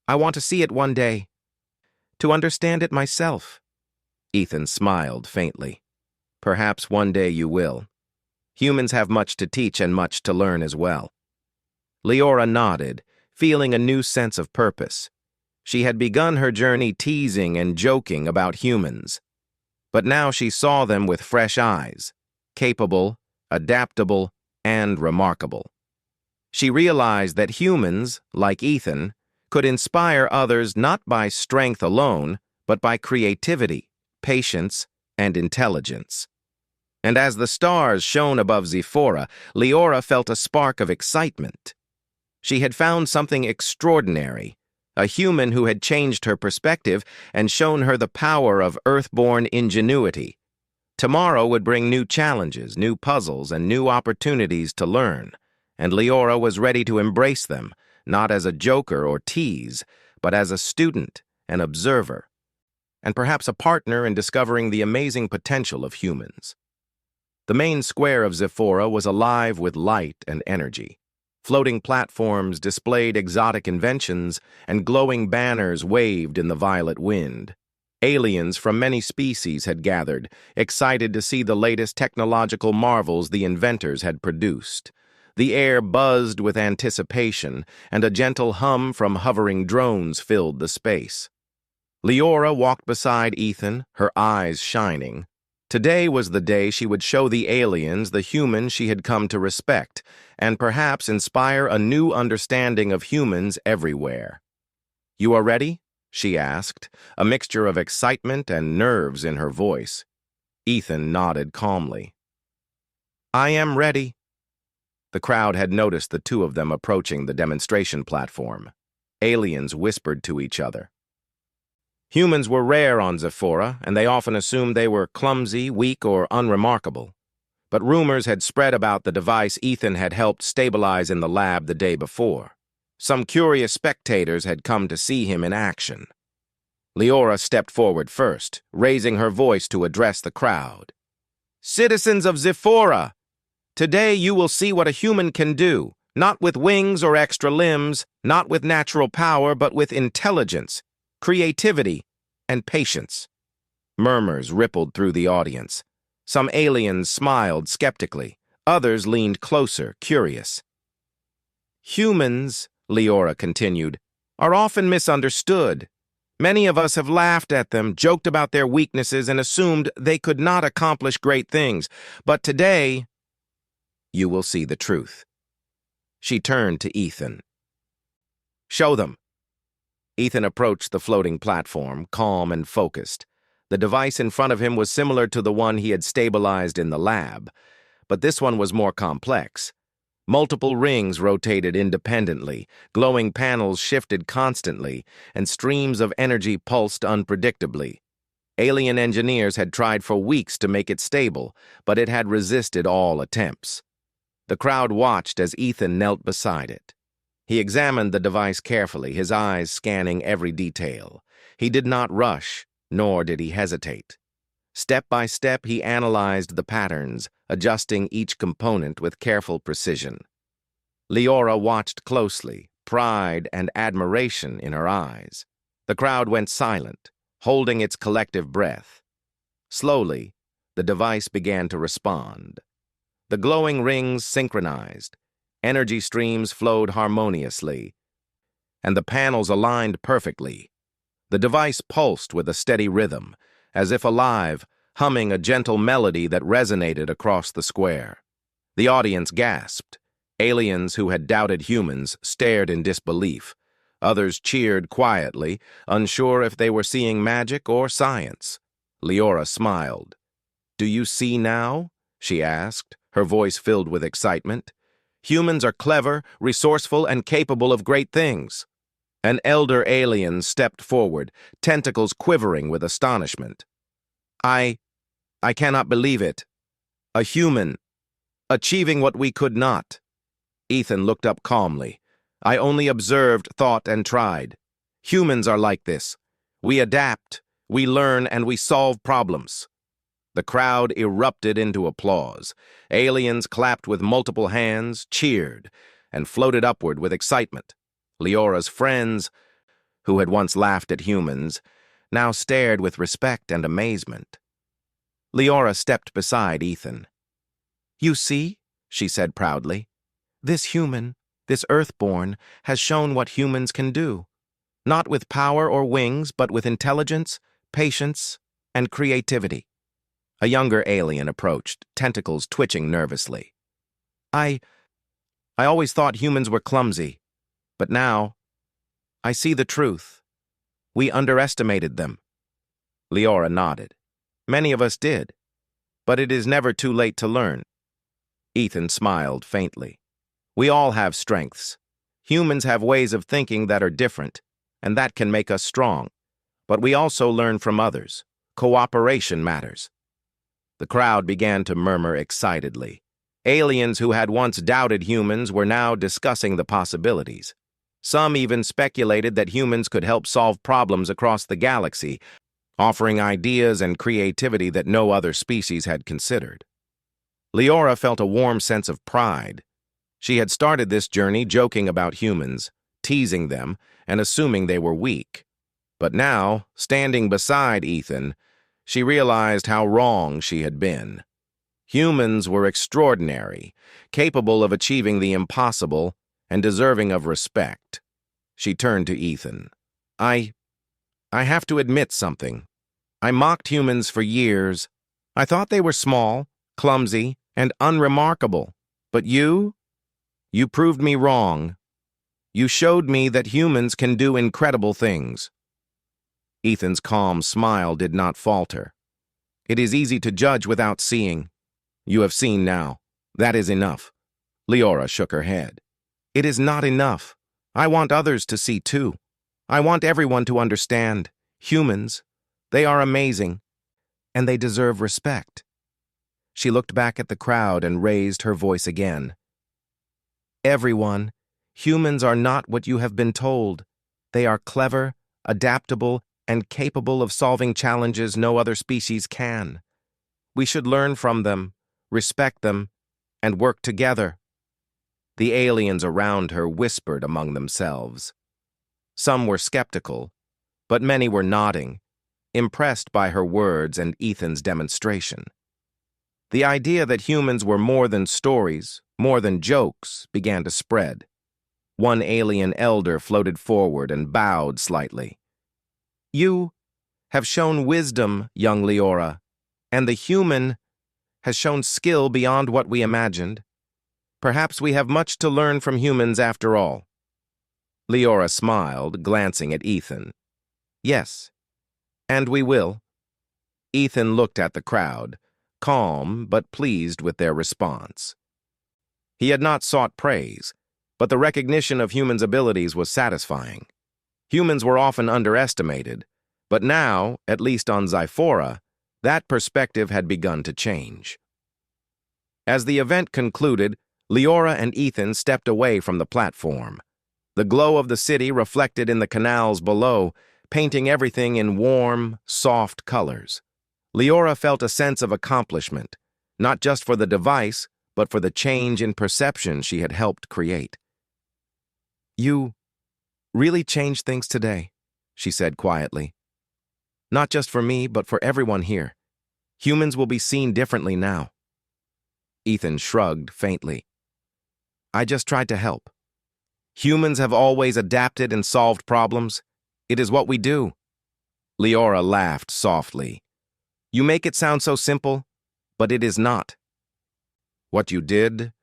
I want to see it one day, to understand it myself." Ethan smiled faintly. Perhaps one day you will. Humans have much to teach and much to learn as well. Lyra nodded, feeling a new sense of purpose. She had begun her journey teasing and joking about humans. But now she saw them with fresh eyes, capable, adaptable, and remarkable. She realized that humans, like Ethan, could inspire others not by strength alone, but by creativity, patience, and intelligence. And as the stars shone above Zephora, Lyra felt a spark of excitement. She had found something extraordinary, a human who had changed her perspective and shown her the power of earthborn ingenuity. Tomorrow would bring new challenges, new puzzles, and new opportunities to learn, and Lyra was ready to embrace them, not as a joker or tease, but as a student, an observer, and perhaps a partner in discovering the amazing potential of humans. The main square of Zephora was alive with light and energy. Floating platforms displayed exotic inventions, and glowing banners waved in the violet wind. Aliens from many species had gathered, excited to see the latest technological marvels the inventors had produced. The air buzzed with anticipation, and a gentle hum from hovering drones filled the space. Lyra walked beside Ethan, her eyes shining. Today was the day she would show the aliens the human she had come to respect, and perhaps inspire a new understanding of humans everywhere. "You are ready?" she asked, a mixture of excitement and nerves in her voice. Ethan nodded calmly. "I am ready." The crowd had noticed the two of them approaching the demonstration platform. Aliens whispered to each other. Humans were rare on Zephora, and they often assumed they were clumsy, weak, or unremarkable. But rumors had spread about the device Ethan had helped stabilize in the lab the day before. Some curious spectators had come to see him in action. Lyra stepped forward first, raising her voice to address the crowd. "Citizens of Zephora! Today you will see what a human can do, not with wings or extra limbs, not with natural power, but with intelligence, creativity, and patience." Murmurs rippled through the audience. Some aliens smiled skeptically. Others leaned closer, curious. "Humans," Lyra continued, "are often misunderstood. Many of us have laughed at them, joked about their weaknesses, and assumed they could not accomplish great things. But today, you will see the truth." She turned to Ethan. "Show them." Ethan approached the floating platform, calm and focused. The device in front of him was similar to the one he had stabilized in the lab, but this one was more complex. Multiple rings rotated independently, glowing panels shifted constantly, and streams of energy pulsed unpredictably. Alien engineers had tried for weeks to make it stable, but it had resisted all attempts. The crowd watched as Ethan knelt beside it. He examined the device carefully, his eyes scanning every detail. He did not rush, nor did he hesitate. Step by step, he analyzed the patterns, adjusting each component with careful precision. Lyra watched closely, pride and admiration in her eyes. The crowd went silent, holding its collective breath. Slowly, the device began to respond. The glowing rings synchronized. Energy streams flowed harmoniously, and the panels aligned perfectly. The device pulsed with a steady rhythm, as if alive, humming a gentle melody that resonated across the square. The audience gasped. Aliens who had doubted humans stared in disbelief. Others cheered quietly, unsure if they were seeing magic or science. Lyra smiled. "Do you see now?" she asked, her voice filled with excitement. "Humans are clever, resourceful, and capable of great things." An elder alien stepped forward, tentacles quivering with astonishment. I cannot believe it. A human, achieving what we could not." Ethan looked up calmly. "I only observed, thought, and tried. Humans are like this. We adapt, we learn, and we solve problems." The crowd erupted into applause. Aliens clapped with multiple hands, cheered, and floated upward with excitement. Lyra's friends, who had once laughed at humans, now stared with respect and amazement. Lyra stepped beside Ethan. "You see," she said proudly, "this human, this Earthborn, has shown what humans can do. Not with power or wings, but with intelligence, patience, and creativity." A younger alien approached, tentacles twitching nervously. I always thought humans were clumsy, but now I see the truth. We underestimated them." Lyra nodded. "Many of us did, but it is never too late to learn." Ethan smiled faintly. "We all have strengths. Humans have ways of thinking that are different, and that can make us strong. But we also learn from others. Cooperation matters." The crowd began to murmur excitedly. Aliens who had once doubted humans were now discussing the possibilities. Some even speculated that humans could help solve problems across the galaxy, offering ideas and creativity that no other species had considered. Lyra felt a warm sense of pride. She had started this journey joking about humans, teasing them, and assuming they were weak. But now, standing beside Ethan, she realized how wrong she had been. Humans were extraordinary, capable of achieving the impossible, and deserving of respect. She turned to Ethan. I have to admit something. I mocked humans for years. I thought they were small, clumsy, and unremarkable. But you proved me wrong. You showed me that humans can do incredible things." Ethan's calm smile did not falter. "It is easy to judge without seeing. You have seen now. That is enough." Lyra shook her head. "It is not enough. I want others to see too. I want everyone to understand. Humans, they are amazing, and they deserve respect." She looked back at the crowd and raised her voice again. "Everyone, humans are not what you have been told. They are clever, adaptable, and capable of solving challenges no other species can. We should learn from them, respect them, and work together." The aliens around her whispered among themselves. Some were skeptical, but many were nodding, impressed by her words and Ethan's demonstration. The idea that humans were more than stories, more than jokes, began to spread. One alien elder floated forward and bowed slightly. "You have shown wisdom, young Lyra, and the human has shown skill beyond what we imagined. Perhaps we have much to learn from humans after all." Lyra smiled, glancing at Ethan. "Yes, and we will." Ethan looked at the crowd, calm but pleased with their response. He had not sought praise, but the recognition of humans' abilities was satisfying. Humans were often underestimated, but now, at least on Zyphora, that perspective had begun to change. As the event concluded, Lyra and Ethan stepped away from the platform. The glow of the city reflected in the canals below, painting everything in warm, soft colors. Lyra felt a sense of accomplishment, not just for the device, but for the change in perception she had helped create. "You really changed things today," she said quietly. "Not just for me, but for everyone here. Humans will be seen differently now." Ethan shrugged faintly. "I just tried to help. Humans have always adapted and solved problems. It is what we do." Lyra laughed softly. "You make it sound so simple, but it is not. What you did,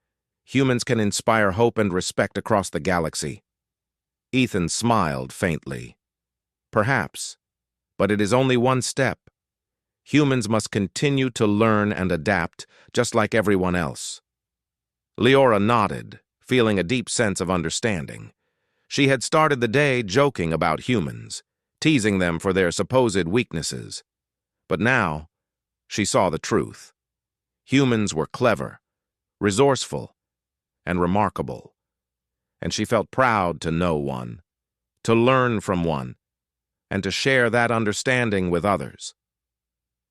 humans can inspire hope and respect across the galaxy." Ethan smiled faintly. "Perhaps, but it is only one step. Humans must continue to learn and adapt, just like everyone else." Lyra nodded, feeling a deep sense of understanding. She had started the day joking about humans, teasing them for their supposed weaknesses. But now, she saw the truth. Humans were clever, resourceful, and remarkable. And she felt proud to know one, to learn from one, and to share that understanding with others.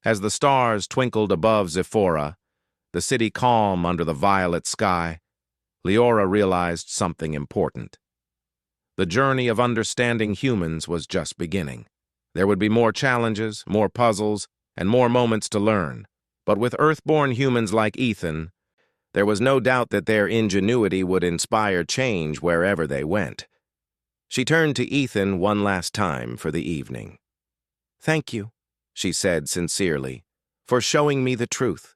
As the stars twinkled above Zyphora, the city calm under the violet sky, Lyra realized something important. The journey of understanding humans was just beginning. There would be more challenges, more puzzles, and more moments to learn. But with Earthborn humans like Ethan, there was no doubt that their ingenuity would inspire change wherever they went. She turned to Ethan one last time for the evening. "Thank you," she said sincerely, "for showing me the truth,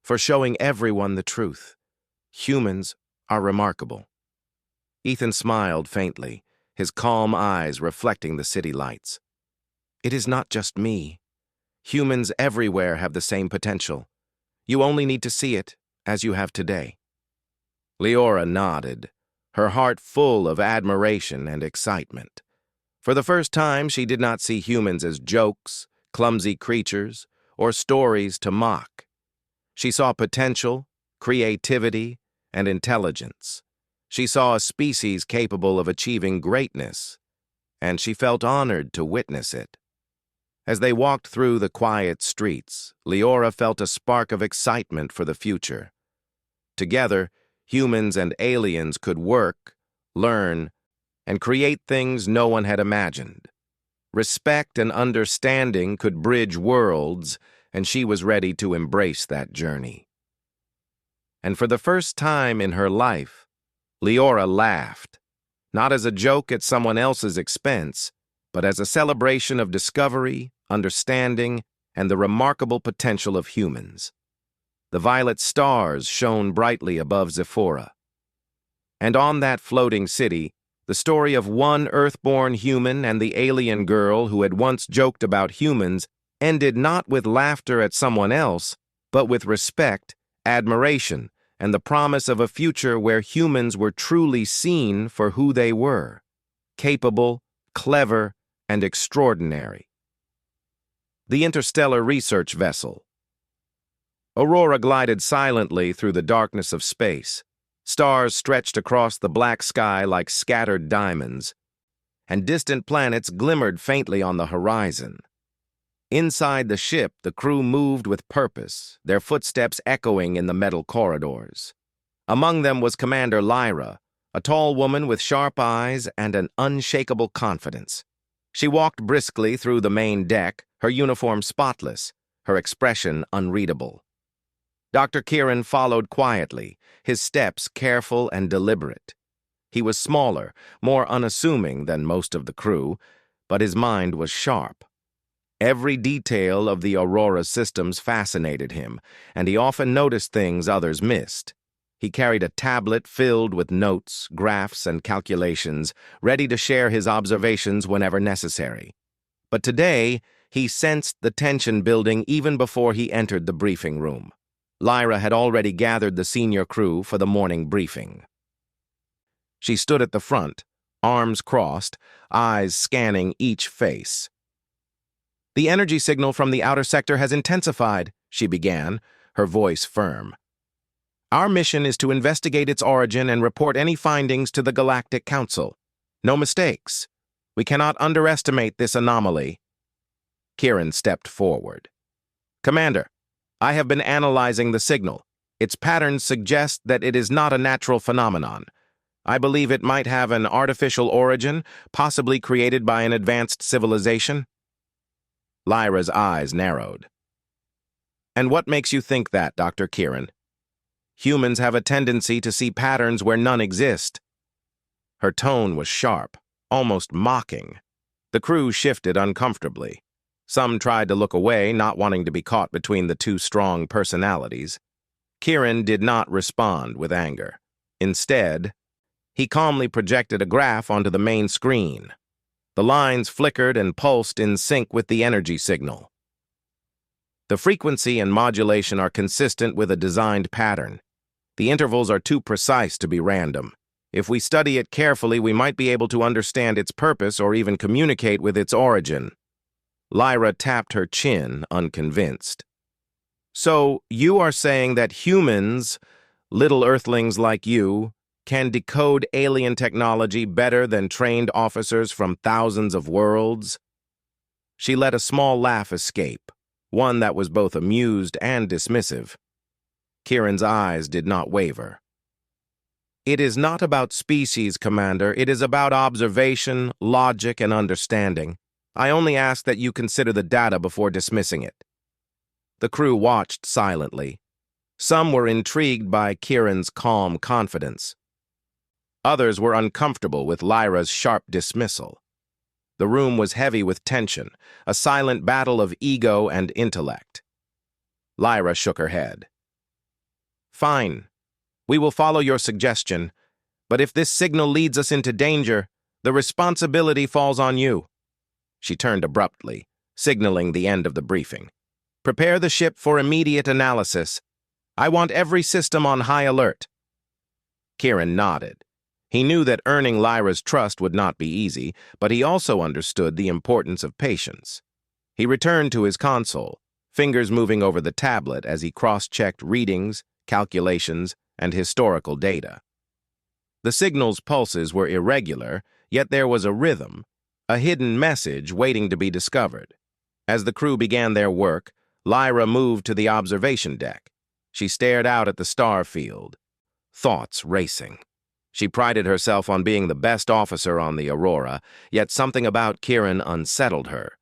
for showing everyone the truth. Humans are remarkable." Ethan smiled faintly, his calm eyes reflecting the city lights. "It is not just me. Humans everywhere have the same potential. You only need to see it, as you have today." Lyra nodded, her heart full of admiration and excitement. For the first time, she did not see humans as jokes, clumsy creatures, or stories to mock. She saw potential, creativity, and intelligence. She saw a species capable of achieving greatness, and she felt honored to witness it. As they walked through the quiet streets, Lyra felt a spark of excitement for the future. Together, humans and aliens could work, learn, and create things no one had imagined. Respect and understanding could bridge worlds, and she was ready to embrace that journey. And for the first time in her life, Lyra laughed, not as a joke at someone else's expense, but as a celebration of discovery, understanding, and the remarkable potential of humans. The violet stars shone brightly above Zephora. And on that floating city, the story of one Earthborn human and the alien girl who had once joked about humans ended not with laughter at someone else, but with respect, admiration, and the promise of a future where humans were truly seen for who they were: capable, clever, and extraordinary. The interstellar research vessel. Aurora glided silently through the darkness of space. Stars stretched across the black sky like scattered diamonds, and distant planets glimmered faintly on the horizon. Inside the ship, the crew moved with purpose, their footsteps echoing in the metal corridors. Among them was Commander Lyra, a tall woman with sharp eyes and an unshakable confidence. She walked briskly through the main deck, her uniform spotless, her expression unreadable. Dr. Kieran followed quietly, his steps careful and deliberate. He was smaller, more unassuming than most of the crew, but his mind was sharp. Every detail of the Aurora systems fascinated him, and he often noticed things others missed. He carried a tablet filled with notes, graphs, and calculations, ready to share his observations whenever necessary. But today, he sensed the tension building even before he entered the briefing room. Lyra had already gathered the senior crew for the morning briefing. She stood at the front, arms crossed, eyes scanning each face. "The energy signal from the outer sector has intensified," she began, her voice firm. "Our mission is to investigate its origin and report any findings to the Galactic Council. No mistakes. We cannot underestimate this anomaly." Kieran stepped forward. "Commander, I have been analyzing the signal. Its patterns suggest that it is not a natural phenomenon. I believe it might have an artificial origin, possibly created by an advanced civilization." Lyra's eyes narrowed. "And what makes you think that, Dr. Kieran? Humans have a tendency to see patterns where none exist." Her tone was sharp, almost mocking. The crew shifted uncomfortably. Some tried to look away, not wanting to be caught between the two strong personalities. Kieran did not respond with anger. Instead, he calmly projected a graph onto the main screen. The lines flickered and pulsed in sync with the energy signal. The frequency and modulation are consistent with a designed pattern. The intervals are too precise to be random. If we study it carefully, we might be able to understand its purpose or even communicate with its origin. Lyra tapped her chin, unconvinced. "So, you are saying that humans, little earthlings like you, can decode alien technology better than trained officers from thousands of worlds?" She let a small laugh escape, one that was both amused and dismissive. Kieran's eyes did not waver. "It is not about species, Commander. It is about observation, logic, and understanding. I only ask that you consider the data before dismissing it." The crew watched silently. Some were intrigued by Kieran's calm confidence. Others were uncomfortable with Lyra's sharp dismissal. The room was heavy with tension, a silent battle of ego and intellect. Lyra shook her head. "Fine. We will follow your suggestion, but if this signal leads us into danger, the responsibility falls on you." She turned abruptly, signaling the end of the briefing. "Prepare the ship for immediate analysis. I want every system on high alert." Kieran nodded. He knew that earning Lyra's trust would not be easy, but he also understood the importance of patience. He returned to his console, fingers moving over the tablet as he cross-checked readings, calculations, and historical data. The signal's pulses were irregular, yet there was a rhythm, a hidden message waiting to be discovered. As the crew began their work, Lyra moved to the observation deck. She stared out at the star field, thoughts racing. She prided herself on being the best officer on the Aurora, yet something about Kieran unsettled her.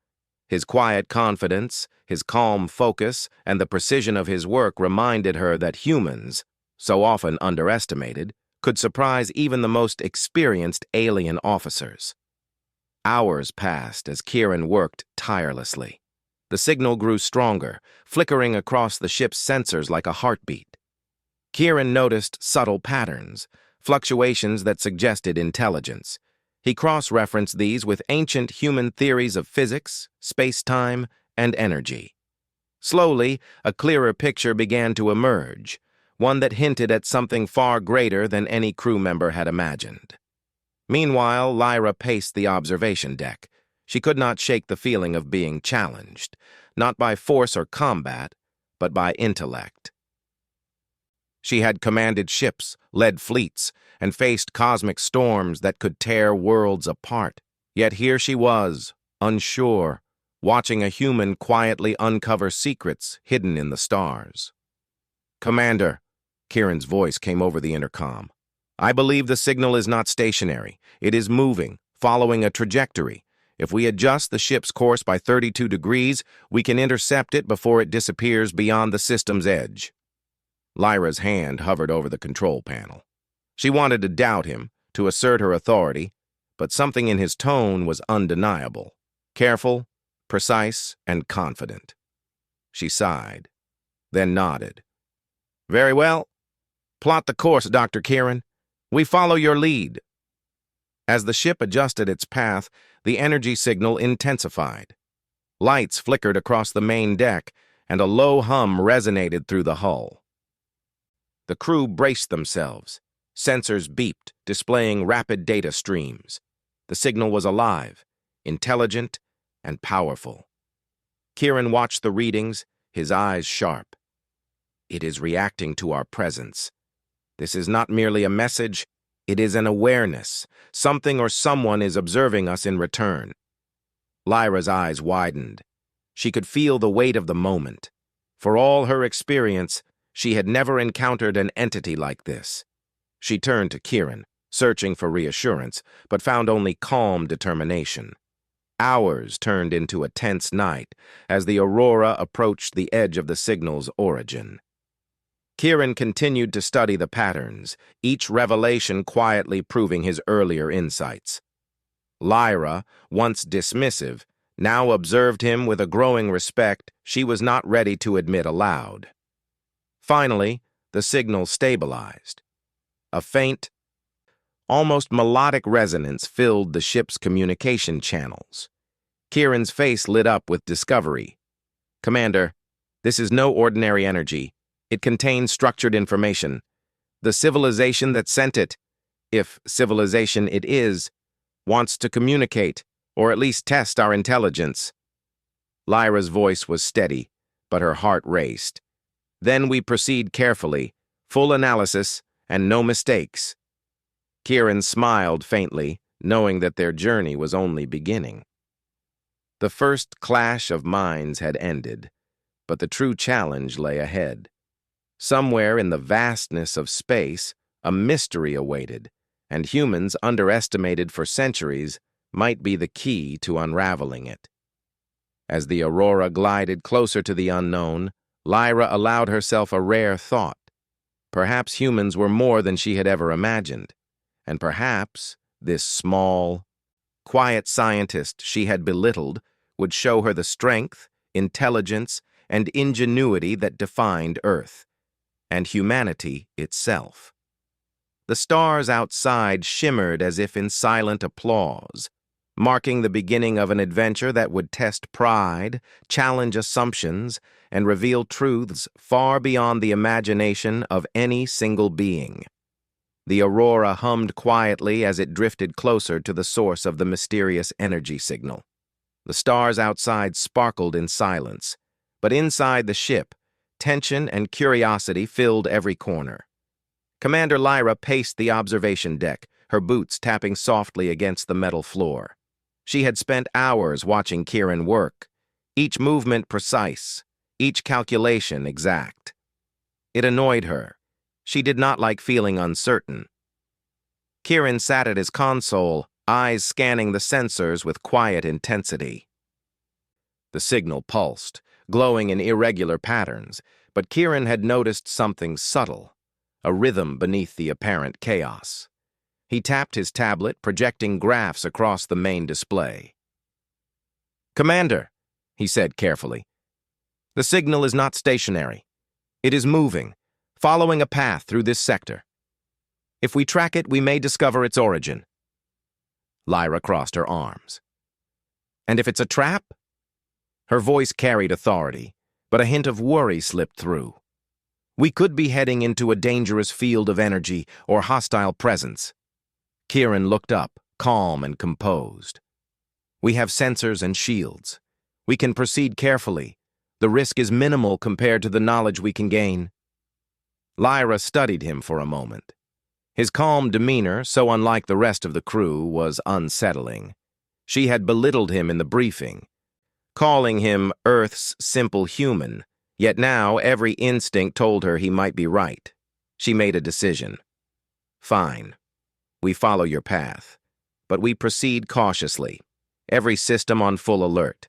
His quiet confidence, his calm focus, and the precision of his work reminded her that humans, so often underestimated, could surprise even the most experienced alien officers. Hours passed as Kieran worked tirelessly. The signal grew stronger, flickering across the ship's sensors like a heartbeat. Kieran noticed subtle patterns, fluctuations that suggested intelligence. He cross-referenced these with ancient human theories of physics, space-time, and energy. Slowly, a clearer picture began to emerge, one that hinted at something far greater than any crew member had imagined. Meanwhile, Lyra paced the observation deck. She could not shake the feeling of being challenged, not by force or combat, but by intellect. She had commanded ships, led fleets, and faced cosmic storms that could tear worlds apart. Yet here she was, unsure, watching a human quietly uncover secrets hidden in the stars. "Commander," Kieran's voice came over the intercom. "I believe the signal is not stationary. It is moving, following a trajectory. If we adjust the ship's course by 32 degrees, we can intercept it before it disappears beyond the system's edge." Lyra's hand hovered over the control panel. She wanted to doubt him, to assert her authority, but something in his tone was undeniable. Careful, precise, and confident. She sighed, then nodded. "Very well. Plot the course, Dr. Kieran. We follow your lead." As the ship adjusted its path, the energy signal intensified. Lights flickered across the main deck, and a low hum resonated through the hull. The crew braced themselves. Sensors beeped, displaying rapid data streams. The signal was alive, intelligent, and powerful. Kieran watched the readings, his eyes sharp. It is reacting to our presence. This is not merely a message, it is an awareness. Something or someone is observing us in return. Lyra's eyes widened. She could feel the weight of the moment. For all her experience, she had never encountered an entity like this. She turned to Kieran, searching for reassurance, but found only calm determination. Hours turned into a tense night as the Aurora approached the edge of the signal's origin. Kieran continued to study the patterns, each revelation quietly proving his earlier insights. Lyra, once dismissive, now observed him with a growing respect she was not ready to admit aloud. Finally, the signal stabilized. A faint, almost melodic resonance filled the ship's communication channels. Kieran's face lit up with discovery. "Commander, this is no ordinary energy. It contains structured information. The civilization that sent it, if civilization it is, wants to communicate, or at least test our intelligence." Lyra's voice was steady, but her heart raced. "Then we proceed carefully, full analysis, and no mistakes." Kieran smiled faintly, knowing that their journey was only beginning. The first clash of minds had ended, but the true challenge lay ahead. Somewhere in the vastness of space, a mystery awaited, and humans underestimated for centuries might be the key to unraveling it. As the Aurora glided closer to the unknown, Lyra allowed herself a rare thought. Perhaps humans were more than she had ever imagined, and perhaps this small, quiet scientist she had belittled would show her the strength, intelligence, and ingenuity that defined Earth, and humanity itself. The stars outside shimmered as if in silent applause, marking the beginning of an adventure that would test pride, challenge assumptions, and reveal truths far beyond the imagination of any single being. The Aurora hummed quietly as it drifted closer to the source of the mysterious energy signal. The stars outside sparkled in silence, but inside the ship, tension and curiosity filled every corner. Commander Lyra paced the observation deck, her boots tapping softly against the metal floor. She had spent hours watching Kieran work, each movement precise, each calculation exact. It annoyed her. She did not like feeling uncertain. Kieran sat at his console, eyes scanning the sensors with quiet intensity. The signal pulsed, glowing in irregular patterns, but Kieran had noticed something subtle, a rhythm beneath the apparent chaos. He tapped his tablet, projecting graphs across the main display. "Commander," he said carefully, "the signal is not stationary. It is moving, following a path through this sector. If we track it, we may discover its origin." Lyra crossed her arms. "And if it's a trap?" Her voice carried authority, but a hint of worry slipped through. "We could be heading into a dangerous field of energy or hostile presence." Kieran looked up, calm and composed. "We have sensors and shields. We can proceed carefully. The risk is minimal compared to the knowledge we can gain." Lyra studied him for a moment. His calm demeanor, so unlike the rest of the crew, was unsettling. She had belittled him in the briefing, calling him Earth's simple human, yet now every instinct told her he might be right. She made a decision. "Fine. We follow your path, but we proceed cautiously, every system on full alert."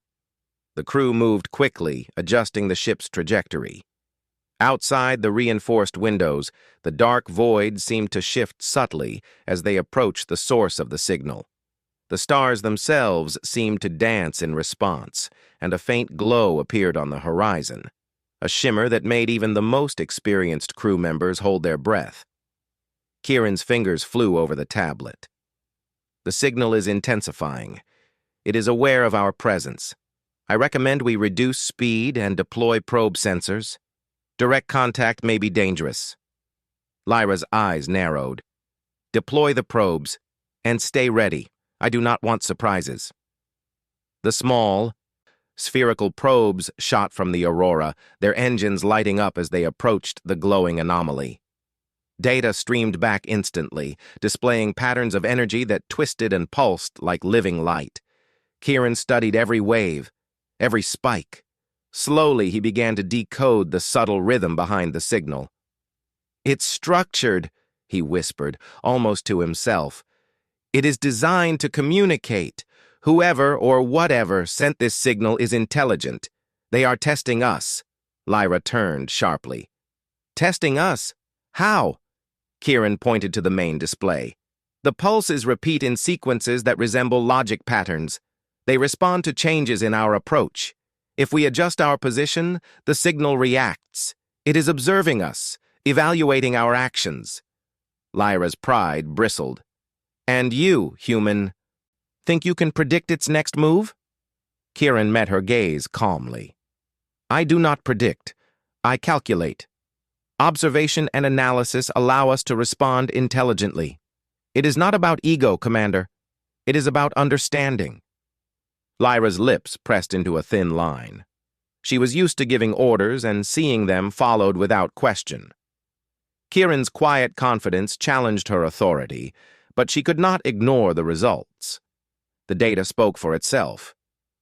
The crew moved quickly, adjusting the ship's trajectory. Outside the reinforced windows, the dark void seemed to shift subtly as they approached the source of the signal. The stars themselves seemed to dance in response, and a faint glow appeared on the horizon, a shimmer that made even the most experienced crew members hold their breath. Kieran's fingers flew over the tablet. "The signal is intensifying. It is aware of our presence. I recommend we reduce speed and deploy probe sensors. Direct contact may be dangerous." Lyra's eyes narrowed. "Deploy the probes, and stay ready. I do not want surprises." The small, spherical probes shot from the Aurora, their engines lighting up as they approached the glowing anomaly. Data streamed back instantly, displaying patterns of energy that twisted and pulsed like living light. Kieran studied every wave, every spike. Slowly, he began to decode the subtle rhythm behind the signal. "It's structured," he whispered, almost to himself. "It is designed to communicate. Whoever or whatever sent this signal is intelligent. They are testing us." Lyra turned sharply. "Testing us? How?" Kieran pointed to the main display. "The pulses repeat in sequences that resemble logic patterns. They respond to changes in our approach. If we adjust our position, the signal reacts. It is observing us, evaluating our actions." Lyra's pride bristled. "And you, human, think you can predict its next move?" Kieran met her gaze calmly. "I do not predict. I calculate. Observation and analysis allow us to respond intelligently. It is not about ego, Commander. It is about understanding." Lyra's lips pressed into a thin line. She was used to giving orders and seeing them followed without question. Kieran's quiet confidence challenged her authority, but she could not ignore the results. The data spoke for itself.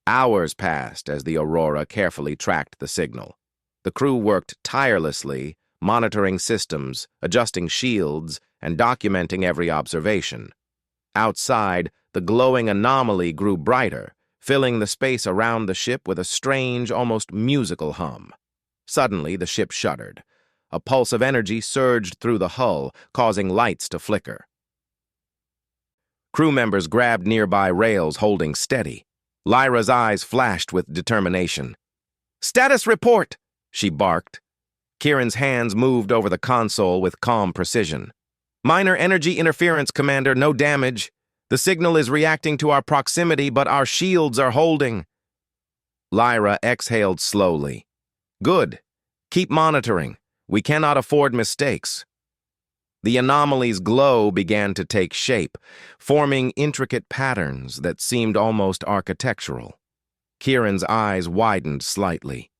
Hours passed as the Aurora carefully tracked the signal. The crew worked tirelessly, monitoring systems, adjusting shields, and documenting every observation. Outside, the glowing anomaly grew brighter, filling the space around the ship with a strange, almost musical hum. Suddenly, the ship shuddered. A pulse of energy surged through the hull, causing lights to flicker. Crew members grabbed nearby rails, holding steady. Lyra's eyes flashed with determination. "Status report!" she barked. Kieran's hands moved over the console with calm precision. "Minor energy interference, Commander, no damage. The signal is reacting to our proximity, but our shields are holding." Lyra exhaled slowly. "Good. Keep monitoring. We cannot afford mistakes." The anomaly's glow began to take shape, forming intricate patterns that seemed almost architectural. Kieran's eyes widened slightly.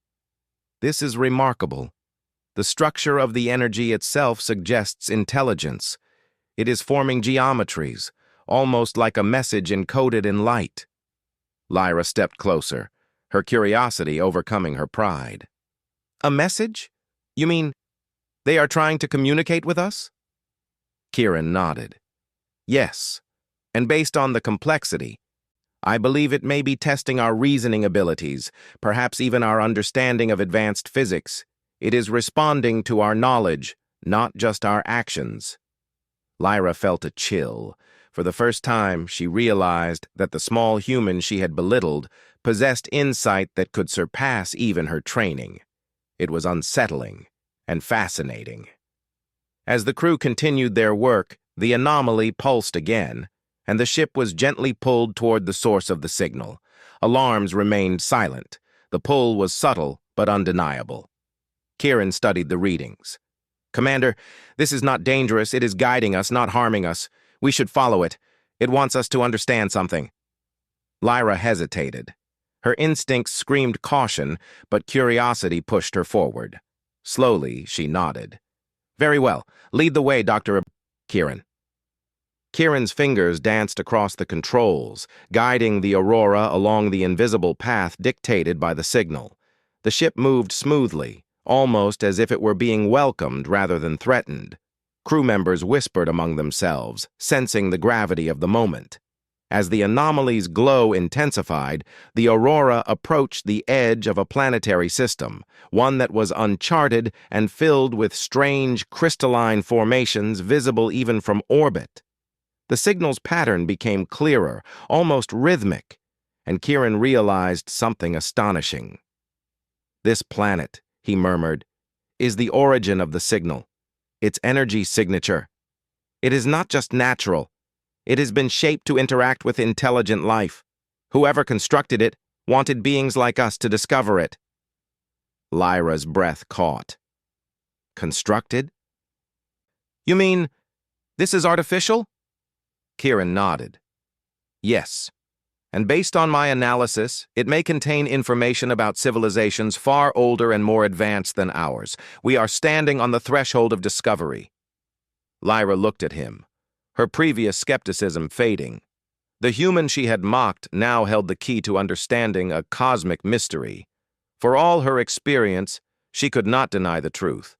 "This is remarkable. The structure of the energy itself suggests intelligence. It is forming geometries, almost like a message encoded in light." Lyra stepped closer, her curiosity overcoming her pride. "A message? You mean they are trying to communicate with us?" Kieran nodded. "Yes, and based on the complexity, I believe it may be testing our reasoning abilities, perhaps even our understanding of advanced physics. It is responding to our knowledge, not just our actions." Lyra felt a chill. For the first time, she realized that the small human she had belittled possessed insight that could surpass even her training. It was unsettling and fascinating. As the crew continued their work, the anomaly pulsed again, and the ship was gently pulled toward the source of the signal. Alarms remained silent. The pull was subtle but undeniable. Kieran studied the readings. "Commander, this is not dangerous. It is guiding us, not harming us. We should follow it. It wants us to understand something." Lyra hesitated. Her instincts screamed caution, but curiosity pushed her forward. Slowly, she nodded. "Very well. Lead the way, Dr. Kieran." Kieran's fingers danced across the controls, guiding the Aurora along the invisible path dictated by the signal. The ship moved smoothly, almost as if it were being welcomed rather than threatened. Crew members whispered among themselves, sensing the gravity of the moment. As the anomaly's glow intensified, the Aurora approached the edge of a planetary system, one that was uncharted and filled with strange crystalline formations visible even from orbit. The signal's pattern became clearer, almost rhythmic, and Kieran realized something astonishing. "This planet," he murmured, "is the origin of the signal, its energy signature. It is not just natural. It has been shaped to interact with intelligent life. Whoever constructed it wanted beings like us to discover it." Lyra's breath caught. "Constructed? You mean this is artificial?" Kieran nodded. "Yes, and based on my analysis, it may contain information about civilizations far older and more advanced than ours. We are standing on the threshold of discovery." Lyra looked at him, her previous skepticism fading. The human she had mocked now held the key to understanding a cosmic mystery. For all her experience, she could not deny the truth.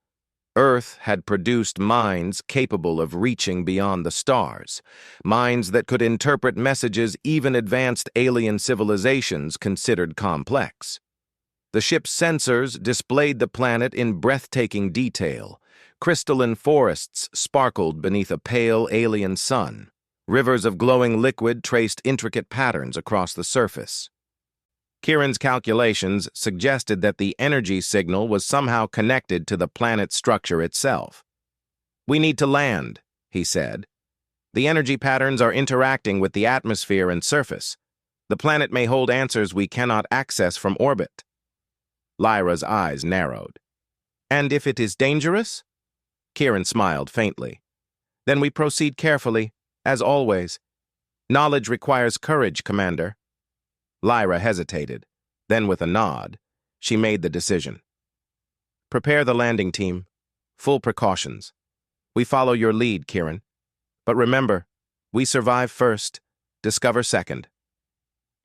Earth had produced minds capable of reaching beyond the stars, minds that could interpret messages even advanced alien civilizations considered complex. The ship's sensors displayed the planet in breathtaking detail. Crystalline forests sparkled beneath a pale alien sun. Rivers of glowing liquid traced intricate patterns across the surface. Kieran's calculations suggested that the energy signal was somehow connected to the planet's structure itself. "We need to land," he said. "The energy patterns are interacting with the atmosphere and surface. The planet may hold answers we cannot access from orbit." Lyra's eyes narrowed. "And if it is dangerous?" Kieran smiled faintly. "Then we proceed carefully, as always. Knowledge requires courage, Commander." Lyra hesitated. Then with a nod, she made the decision. "Prepare the landing team. Full precautions. We follow your lead, Kieran. But remember, we survive first, discover second."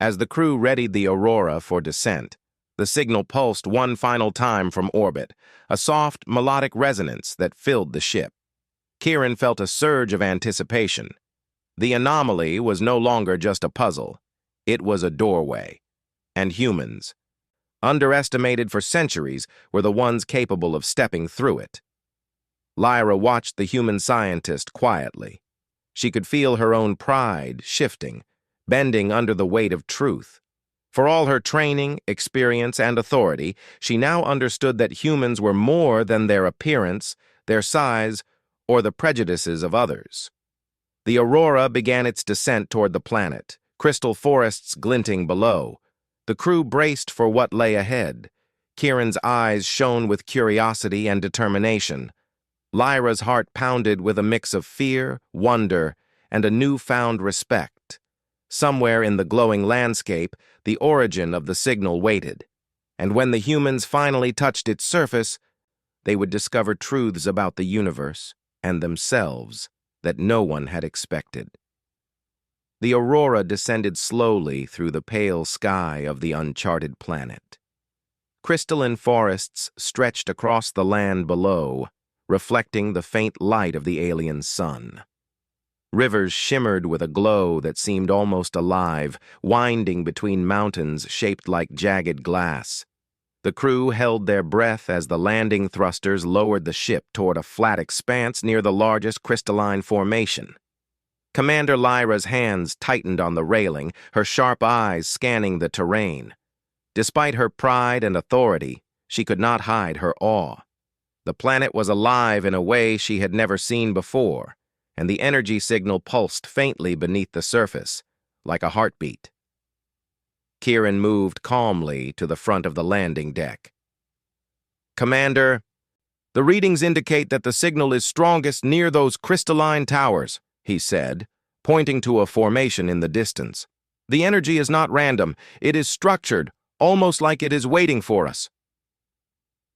As the crew readied the Aurora for descent, the signal pulsed one final time from orbit, a soft, melodic resonance that filled the ship. Kieran felt a surge of anticipation. The anomaly was no longer just a puzzle. It was a doorway. And humans, underestimated for centuries, were the ones capable of stepping through it. Lyra watched the human scientist quietly. She could feel her own pride shifting, bending under the weight of truth. For all her training, experience, and authority, she now understood that humans were more than their appearance, their size, or the prejudices of others. The Aurora began its descent toward the planet, crystal forests glinting below. The crew braced for what lay ahead. Kieran's eyes shone with curiosity and determination. Lyra's heart pounded with a mix of fear, wonder, and a newfound respect. Somewhere in the glowing landscape, the origin of the signal waited, and when the humans finally touched its surface, they would discover truths about the universe and themselves that no one had expected. The Aurora descended slowly through the pale sky of the uncharted planet. Crystalline forests stretched across the land below, reflecting the faint light of the alien sun. Rivers shimmered with a glow that seemed almost alive, winding between mountains shaped like jagged glass. The crew held their breath as the landing thrusters lowered the ship toward a flat expanse near the largest crystalline formation. Commander Lyra's hands tightened on the railing, her sharp eyes scanning the terrain. Despite her pride and authority, she could not hide her awe. The planet was alive in a way she had never seen before, and the energy signal pulsed faintly beneath the surface, like a heartbeat. Kieran moved calmly to the front of the landing deck. "Commander, the readings indicate that the signal is strongest near those crystalline towers," he said, pointing to a formation in the distance. "The energy is not random. It is structured, almost like it is waiting for us."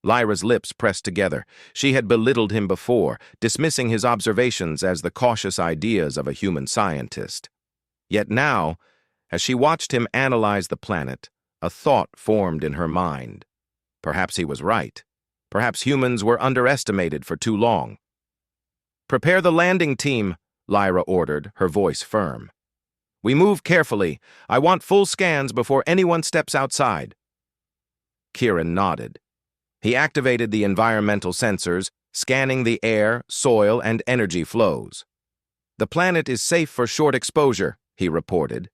Lyra's lips pressed together. She had belittled him before, dismissing his observations as the cautious ideas of a human scientist. Yet now, as she watched him analyze the planet, a thought formed in her mind. Perhaps he was right. Perhaps humans were underestimated for too long. "Prepare the landing team," Lyra ordered, her voice firm. "We move carefully. I want full scans before anyone steps outside." Kieran nodded. He activated the environmental sensors, scanning the air, soil, and energy flows. "The planet is safe for short exposure," he reported.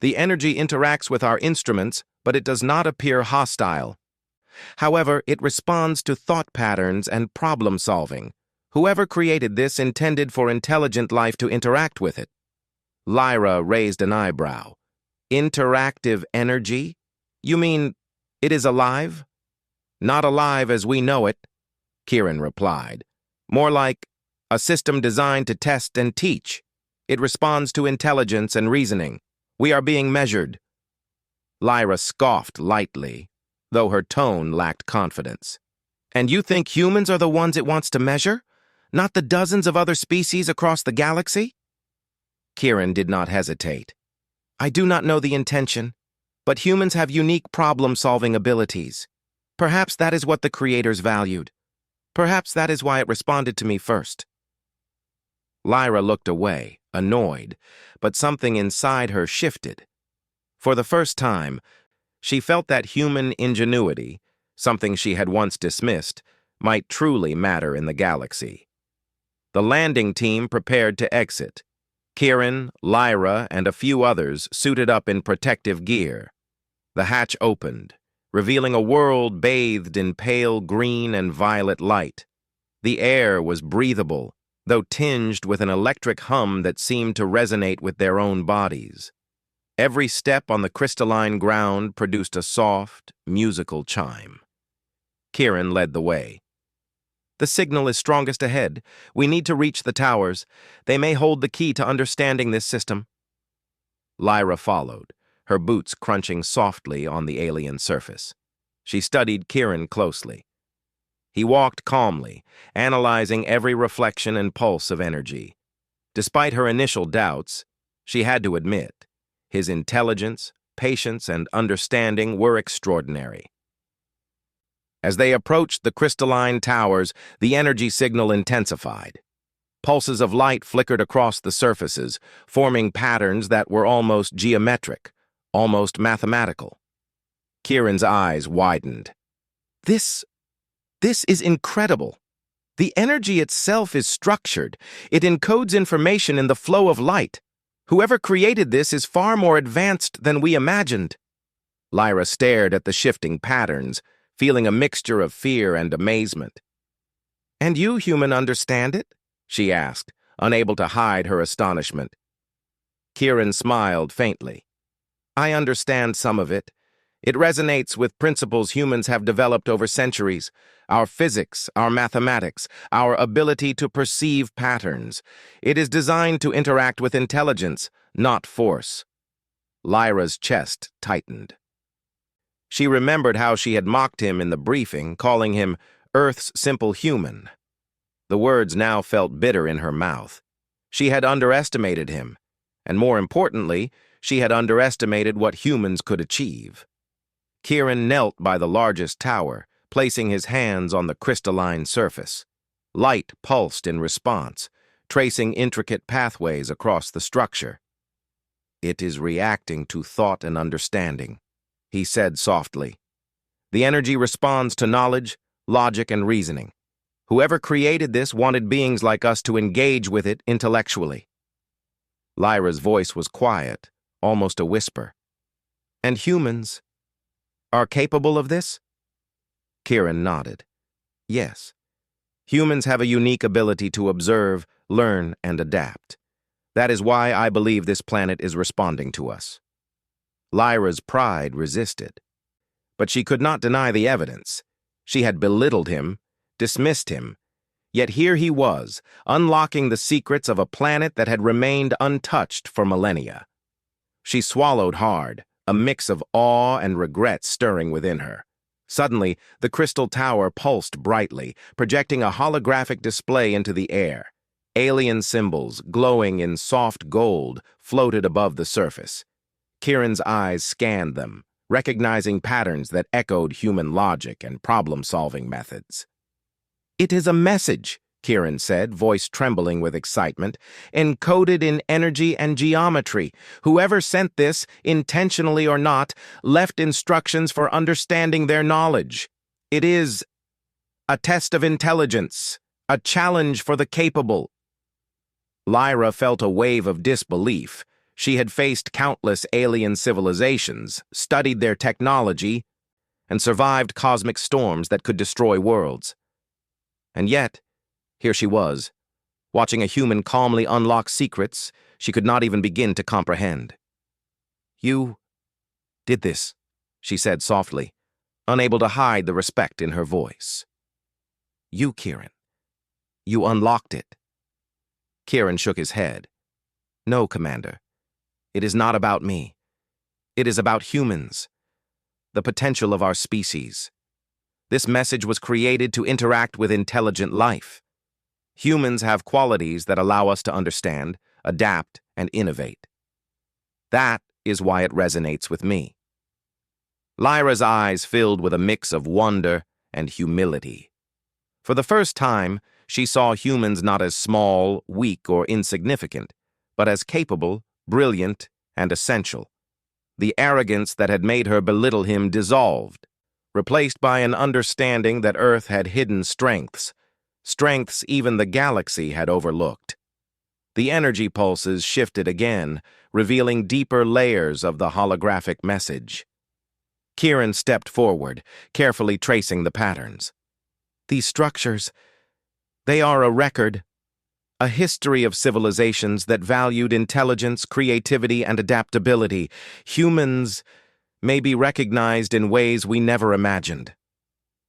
"The energy interacts with our instruments, but it does not appear hostile. However, it responds to thought patterns and problem-solving. Whoever created this intended for intelligent life to interact with it." Lyra raised an eyebrow. "Interactive energy? You mean it is alive?" "Not alive as we know it," Kieran replied. "More like a system designed to test and teach. It responds to intelligence and reasoning. We are being measured." Lyra scoffed lightly, though her tone lacked confidence. "And you think humans are the ones it wants to measure? Not the dozens of other species across the galaxy?" Kieran did not hesitate. "I do not know the intention, but humans have unique problem-solving abilities. Perhaps that is what the creators valued. Perhaps that is why it responded to me first." Lyra looked away, annoyed, but something inside her shifted. For the first time, she felt that human ingenuity, something she had once dismissed, might truly matter in the galaxy. The landing team prepared to exit. Kieran, Lyra, and a few others suited up in protective gear. The hatch opened, revealing a world bathed in pale green and violet light. The air was breathable, though tinged with an electric hum that seemed to resonate with their own bodies. Every step on the crystalline ground produced a soft, musical chime. Kieran led the way. "The signal is strongest ahead. We need to reach the towers. They may hold the key to understanding this system." Lyra followed, her boots crunching softly on the alien surface. She studied Kieran closely. He walked calmly, analyzing every reflection and pulse of energy. Despite her initial doubts, she had to admit, his intelligence, patience, and understanding were extraordinary. As they approached the crystalline towers, the energy signal intensified. Pulses of light flickered across the surfaces, forming patterns that were almost geometric, almost mathematical. Kieran's eyes widened. This is incredible. The energy itself is structured. It encodes information in the flow of light. Whoever created this is far more advanced than we imagined. Lyra stared at the shifting patterns, feeling a mixture of fear and amazement. "And you, human, understand it?" she asked, unable to hide her astonishment. Kieran smiled faintly. "I understand some of it. It resonates with principles humans have developed over centuries. Our physics, our mathematics, our ability to perceive patterns. It is designed to interact with intelligence, not force." Lyra's chest tightened. She remembered how she had mocked him in the briefing, calling him Earth's simple human. The words now felt bitter in her mouth. She had underestimated him, and more importantly, she had underestimated what humans could achieve. Kieran knelt by the largest tower, placing his hands on the crystalline surface. Light pulsed in response, tracing intricate pathways across the structure. "It is reacting to thought and understanding," he said softly. "The energy responds to knowledge, logic, and reasoning. Whoever created this wanted beings like us to engage with it intellectually." Lyra's voice was quiet, almost a whisper. "And humans are capable of this?" Kieran nodded. "Yes. Humans have a unique ability to observe, learn, and adapt. That is why I believe this planet is responding to us." Lyra's pride resisted. But she could not deny the evidence. She had belittled him, dismissed him. Yet here he was, unlocking the secrets of a planet that had remained untouched for millennia. She swallowed hard, a mix of awe and regret stirring within her. Suddenly, the crystal tower pulsed brightly, projecting a holographic display into the air. Alien symbols, glowing in soft gold, floated above the surface. Kieran's eyes scanned them, recognizing patterns that echoed human logic and problem-solving methods. "It is a message," Kieran said, voice trembling with excitement, "encoded in energy and geometry. Whoever sent this, intentionally or not, left instructions for understanding their knowledge. It is a test of intelligence, a challenge for the capable." Lyra felt a wave of disbelief. She had faced countless alien civilizations, studied their technology, and survived cosmic storms that could destroy worlds. And yet, here she was, watching a human calmly unlock secrets she could not even begin to comprehend. "You did this," she said softly, unable to hide the respect in her voice. "You, Kieran. You unlocked it." Kieran shook his head. "No, Commander. It is not about me. It is about humans, the potential of our species. This message was created to interact with intelligent life. Humans have qualities that allow us to understand, adapt, and innovate. That is why it resonates with me." Lyra's eyes filled with a mix of wonder and humility. For the first time, she saw humans not as small, weak, or insignificant, but as capable, brilliant, and essential. The arrogance that had made her belittle him dissolved, replaced by an understanding that Earth had hidden strengths even the galaxy had overlooked. The energy pulses shifted again, revealing deeper layers of the holographic message. Kieran stepped forward, carefully tracing the patterns. "These structures, they are a record, a history of civilizations that valued intelligence, creativity, and adaptability. Humans may be recognized in ways we never imagined."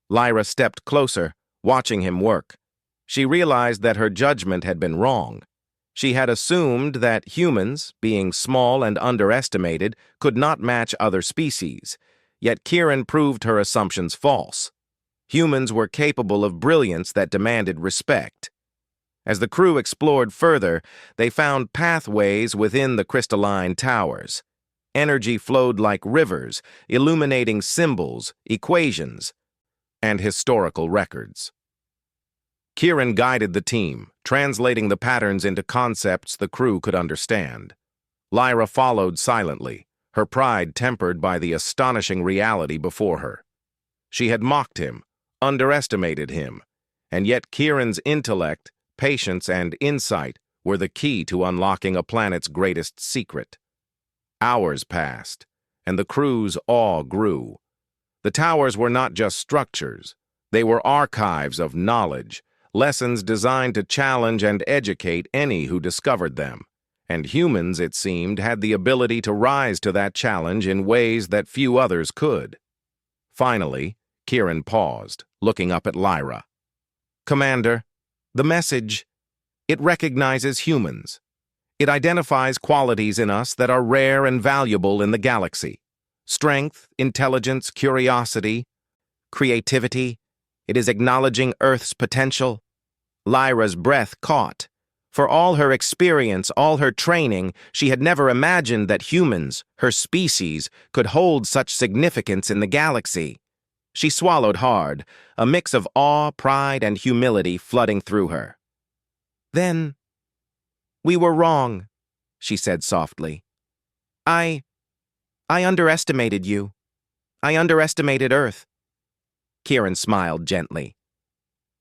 Lyra stepped closer, watching him work. She realized that her judgment had been wrong. She had assumed that humans, being small and underestimated, could not match other species. Yet Kieran proved her assumptions false. Humans were capable of brilliance that demanded respect. As the crew explored further, they found pathways within the crystalline towers. Energy flowed like rivers, illuminating symbols, equations, and historical records. Kieran guided the team, translating the patterns into concepts the crew could understand. Lyra followed silently, her pride tempered by the astonishing reality before her. She had mocked him, underestimated him, and yet Kieran's intellect, patience, and insight were the key to unlocking a planet's greatest secret. Hours passed, and the crew's awe grew. The towers were not just structures. They were archives of knowledge, lessons designed to challenge and educate any who discovered them. And humans, it seemed, had the ability to rise to that challenge in ways that few others could. Finally, Kieran paused, looking up at Lyra. "Commander, the message, it recognizes humans. It identifies qualities in us that are rare and valuable in the galaxy. Strength, intelligence, curiosity, creativity. It is acknowledging Earth's potential." Lyra's breath caught. For all her experience, all her training, she had never imagined that humans, her species, could hold such significance in the galaxy. She swallowed hard, a mix of awe, pride, and humility flooding through her. "Then, we were wrong," she said softly. I underestimated you. I underestimated Earth." Kieran smiled gently.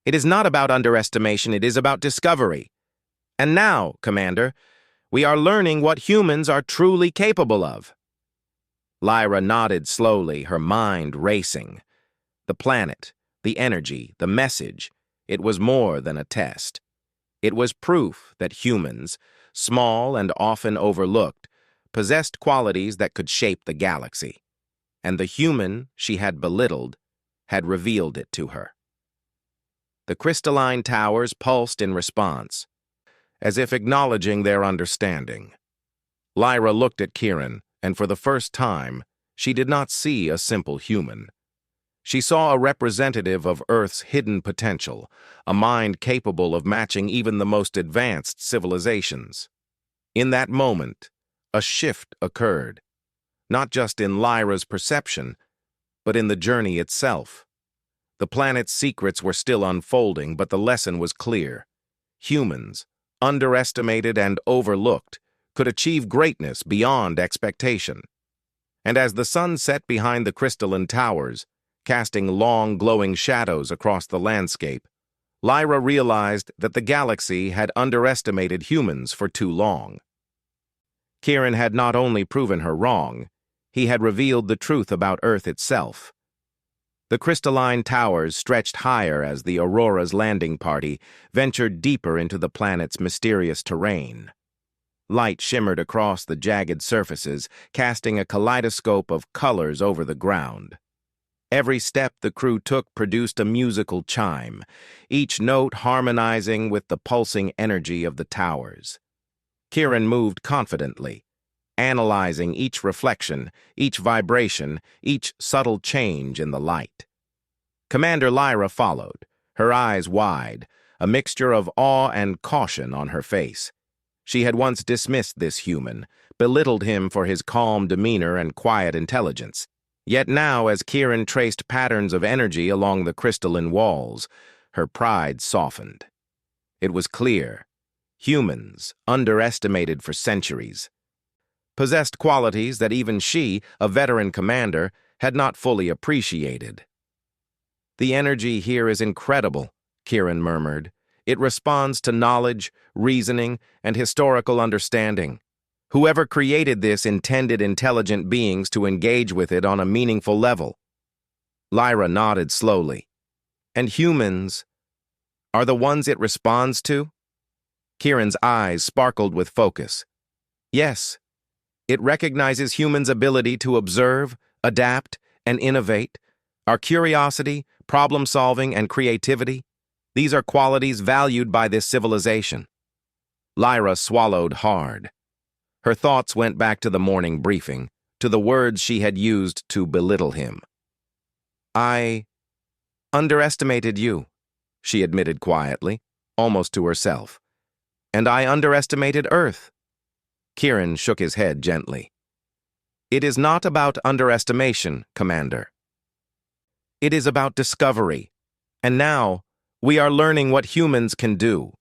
"It is not about underestimation, it is about discovery. And now, Commander, we are learning what humans are truly capable of." Lyra nodded slowly, her mind racing. The planet, the energy, the message, it was more than a test. It was proof that humans, small and often overlooked, possessed qualities that could shape the galaxy. And the human she had belittled had revealed it to her. The crystalline towers pulsed in response, as if acknowledging their understanding. Lyra looked at Kieran, and for the first time, she did not see a simple human. She saw a representative of Earth's hidden potential, a mind capable of matching even the most advanced civilizations. In that moment, a shift occurred, not just in Lyra's perception, but in the journey itself. The planet's secrets were still unfolding, but the lesson was clear. Humans, underestimated and overlooked, could achieve greatness beyond expectation. And as the sun set behind the crystalline towers, casting long, glowing shadows across the landscape, Lyra realized that the galaxy had underestimated humans for too long. Kieran had not only proven her wrong, he had revealed the truth about Earth itself. The crystalline towers stretched higher as the Aurora's landing party ventured deeper into the planet's mysterious terrain. Light shimmered across the jagged surfaces, casting a kaleidoscope of colors over the ground. Every step the crew took produced a musical chime, each note harmonizing with the pulsing energy of the towers. Kieran moved confidently, analyzing each reflection, each vibration, each subtle change in the light. Commander Lyra followed, her eyes wide, a mixture of awe and caution on her face. She had once dismissed this human, belittled him for his calm demeanor and quiet intelligence. Yet now, as Kieran traced patterns of energy along the crystalline walls, her pride softened. It was clear. Humans, underestimated for centuries, possessed qualities that even she, a veteran commander, had not fully appreciated. "The energy here is incredible," Kieran murmured. "It responds to knowledge, reasoning, and historical understanding. Whoever created this intended intelligent beings to engage with it on a meaningful level." Lyra nodded slowly. "And humans are the ones it responds to?" Kieran's eyes sparkled with focus. "Yes. It recognizes humans' ability to observe, adapt, and innovate. Our curiosity, problem-solving, and creativity, these are qualities valued by this civilization." Lyra swallowed hard. Her thoughts went back to the morning briefing, to the words she had used to belittle him. "I underestimated you," she admitted quietly, almost to herself. "And I underestimated Earth." Kieran shook his head gently. "It is not about underestimation, Commander. It is about discovery. And now, we are learning what humans can do."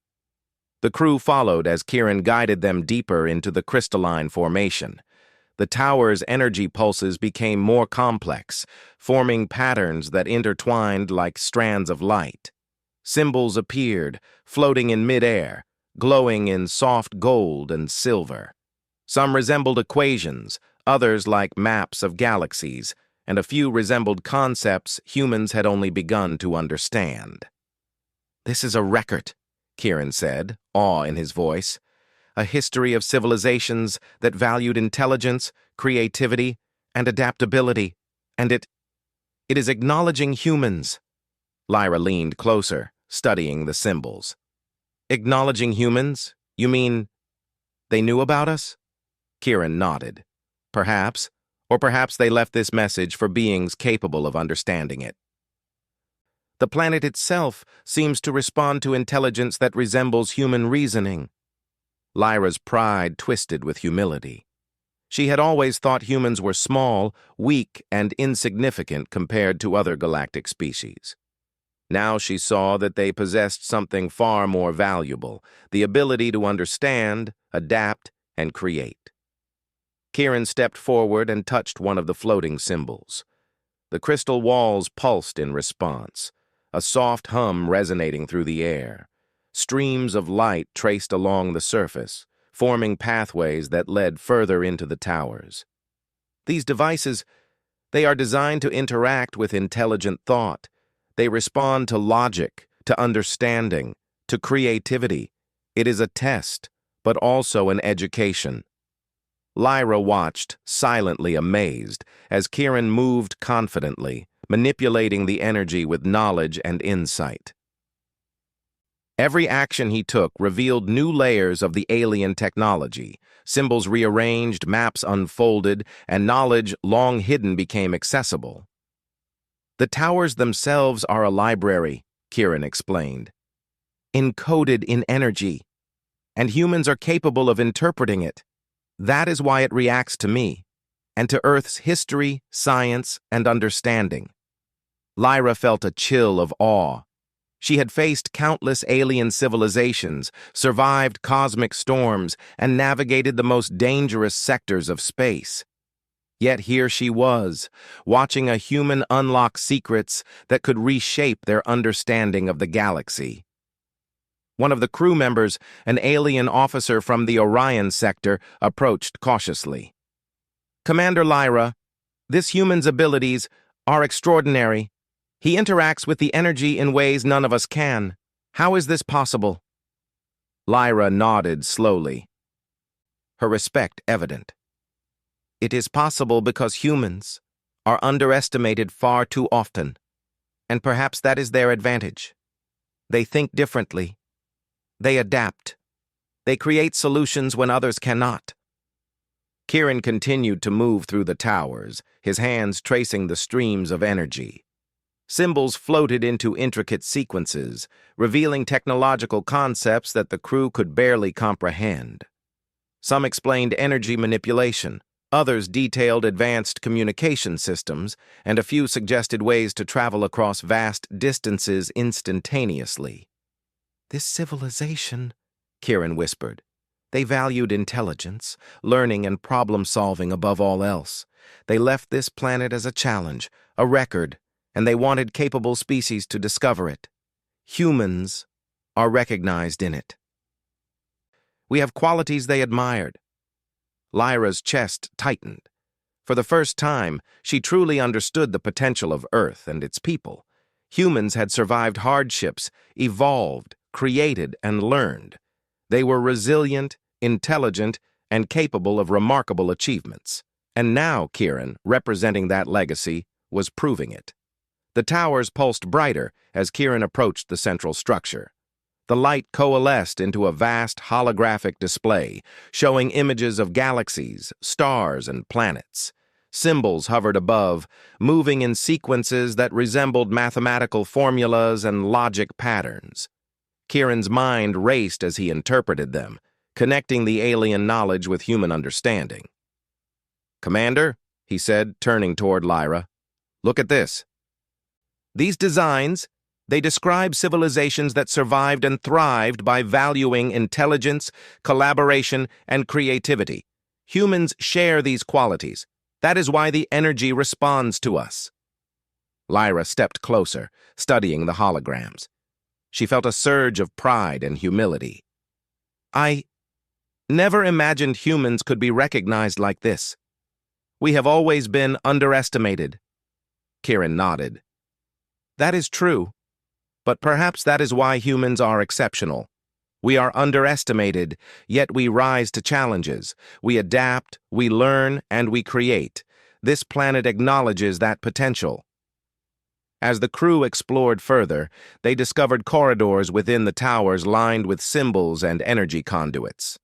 The crew followed as Kieran guided them deeper into the crystalline formation. The tower's energy pulses became more complex, forming patterns that intertwined like strands of light. Symbols appeared, floating in midair, glowing in soft gold and silver. Some resembled equations, others like maps of galaxies, and a few resembled concepts humans had only begun to understand. "This is a record," Kieran said, awe in his voice. "A history of civilizations that valued intelligence, creativity, and adaptability, and it is acknowledging humans." Lyra leaned closer, studying the symbols. "Acknowledging humans? You mean they knew about us?" Kieran nodded. "Perhaps, or perhaps they left this message for beings capable of understanding it." "The planet itself seems to respond to intelligence that resembles human reasoning." Lyra's pride twisted with humility. She had always thought humans were small, weak, and insignificant compared to other galactic species. Now she saw that they possessed something far more valuable, the ability to understand, adapt, and create. Kieran stepped forward and touched one of the floating symbols. The crystal walls pulsed in response, a soft hum resonating through the air. Streams of light traced along the surface, forming pathways that led further into the towers. These devices, they are designed to interact with intelligent thought. They respond to logic, to understanding, to creativity. It is a test, but also an education. Lyra watched, silently amazed, as Kieran moved confidently, manipulating the energy with knowledge and insight. Every action he took revealed new layers of the alien technology. Symbols rearranged, maps unfolded, and knowledge long hidden became accessible. "The towers themselves are a library," Kieran explained, "encoded in energy, and humans are capable of interpreting it. That is why it reacts to me, and to Earth's history, science, and understanding." Lyra felt a chill of awe. She had faced countless alien civilizations, survived cosmic storms, and navigated the most dangerous sectors of space. Yet here she was, watching a human unlock secrets that could reshape their understanding of the galaxy. One of the crew members, an alien officer from the Orion sector, approached cautiously. "Commander Lyra, this human's abilities are extraordinary. He interacts with the energy in ways none of us can. How is this possible?" Lyra nodded slowly, her respect evident. "It is possible because humans are underestimated far too often, and perhaps that is their advantage. They think differently. They adapt. They create solutions when others cannot." Kieran continued to move through the towers, his hands tracing the streams of energy. Symbols floated into intricate sequences, revealing technological concepts that the crew could barely comprehend. Some explained energy manipulation, others detailed advanced communication systems, and a few suggested ways to travel across vast distances instantaneously. "This civilization," Kieran whispered. "They valued intelligence, learning, and problem-solving above all else. They left this planet as a challenge, a record, and they wanted capable species to discover it. Humans are recognized in it. We have qualities they admired." Lyra's chest tightened. For the first time, she truly understood the potential of Earth and its people. Humans had survived hardships, evolved, created, and learned. They were resilient, intelligent, and capable of remarkable achievements. And now Kieran, representing that legacy, was proving it. The towers pulsed brighter as Kieran approached the central structure. The light coalesced into a vast holographic display, showing images of galaxies, stars, and planets. Symbols hovered above, moving in sequences that resembled mathematical formulas and logic patterns. Kieran's mind raced as he interpreted them, connecting the alien knowledge with human understanding. "Commander," he said, turning toward Lyra, "look at this." These designs, They describe civilizations that survived and thrived by valuing intelligence, collaboration, and creativity. Humans share these qualities. That is why the energy responds to us. Lyra stepped closer, studying the holograms. She felt a surge of pride and humility. I never imagined humans could be recognized like this. We have always been underestimated. Kieran nodded. That is true, but perhaps that is why humans are exceptional. We are underestimated, yet we rise to challenges. We adapt, we learn, and we create. This planet acknowledges that potential. As the crew explored further, they discovered corridors within the towers lined with symbols and energy conduits.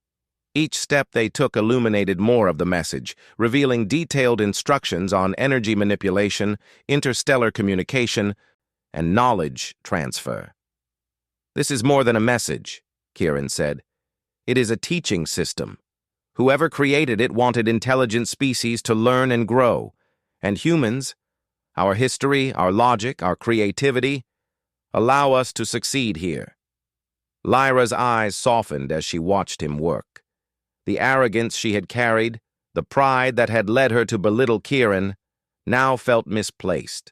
Each step they took illuminated more of the message, revealing detailed instructions on energy manipulation, interstellar communication, and knowledge transfer. This is more than a message, Kieran said. It is a teaching system. Whoever created it wanted intelligent species to learn and grow, and humans, our history, our logic, our creativity, allow us to succeed here. Lyra's eyes softened as she watched him work. The arrogance she had carried, the pride that had led her to belittle Kieran, now felt misplaced.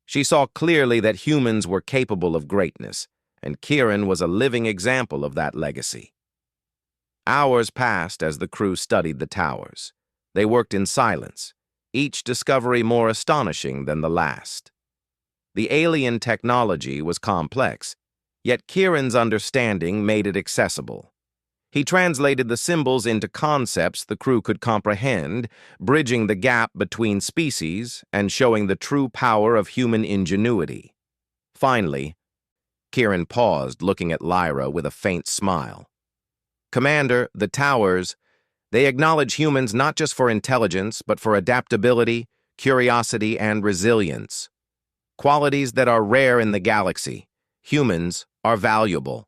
She saw clearly that humans were capable of greatness, and Kieran was a living example of that legacy. Hours passed as the crew studied the towers. They worked in silence, each discovery more astonishing than the last. The alien technology was complex, yet Kieran's understanding made it accessible. He translated the symbols into concepts the crew could comprehend, bridging the gap between species and showing the true power of human ingenuity. Finally, Kieran paused, looking at Lyra with a faint smile. Commander, the towers, they acknowledge humans not just for intelligence, but for adaptability, curiosity, and resilience. Qualities that are rare in the galaxy. Humans are valuable.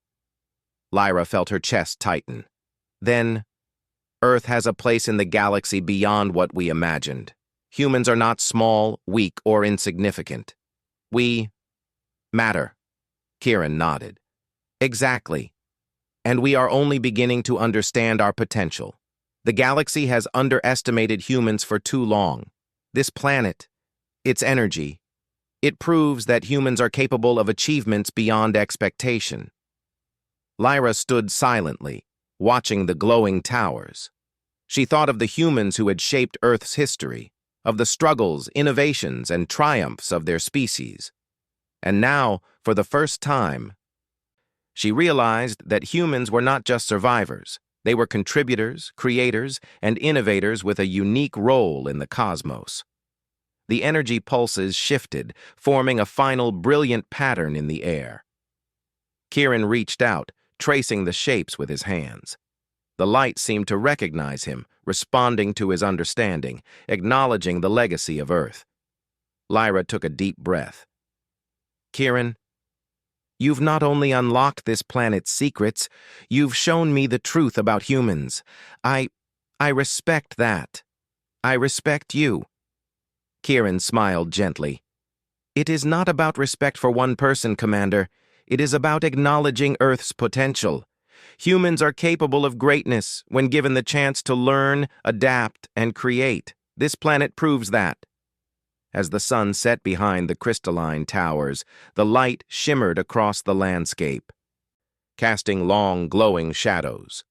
Lyra felt her chest tighten. Then, Earth has a place in the galaxy beyond what we imagined. Humans are not small, weak, or insignificant. We matter. Kieran nodded. Exactly. And we are only beginning to understand our potential. The galaxy has underestimated humans for too long. This planet, its energy, it proves that humans are capable of achievements beyond expectation. Lyra stood silently, watching the glowing towers. She thought of the humans who had shaped Earth's history, of the struggles, innovations, and triumphs of their species. And now, for the first time, she realized that humans were not just survivors. They were contributors, creators, and innovators with a unique role in the cosmos. The energy pulses shifted, forming a final brilliant pattern in the air. Kieran reached out, tracing the shapes with his hands. The light seemed to recognize him, responding to his understanding, acknowledging the legacy of Earth. Lyra took a deep breath. Kieran, you've not only unlocked this planet's secrets, you've shown me the truth about humans. I respect that. I respect you. Kieran smiled gently. It is not about respect for one person, Commander. It is about acknowledging Earth's potential. Humans are capable of greatness when given the chance to learn, adapt, and create. This planet proves that. As the sun set behind the crystalline towers, the light shimmered across the landscape, casting long, glowing shadows.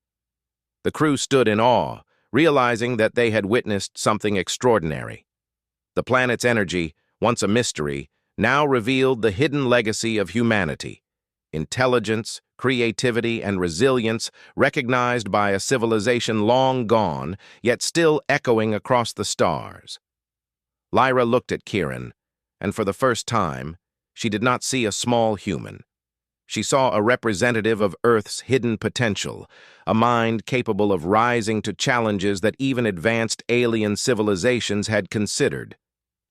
The crew stood in awe, realizing that they had witnessed something extraordinary. The planet's energy, once a mystery, now revealed the hidden legacy of humanity. Intelligence, creativity, and resilience recognized by a civilization long gone, yet still echoing across the stars. Lyra looked at Kieran, and for the first time, she did not see a small human. She saw a representative of Earth's hidden potential, a mind capable of rising to challenges that even advanced alien civilizations had considered.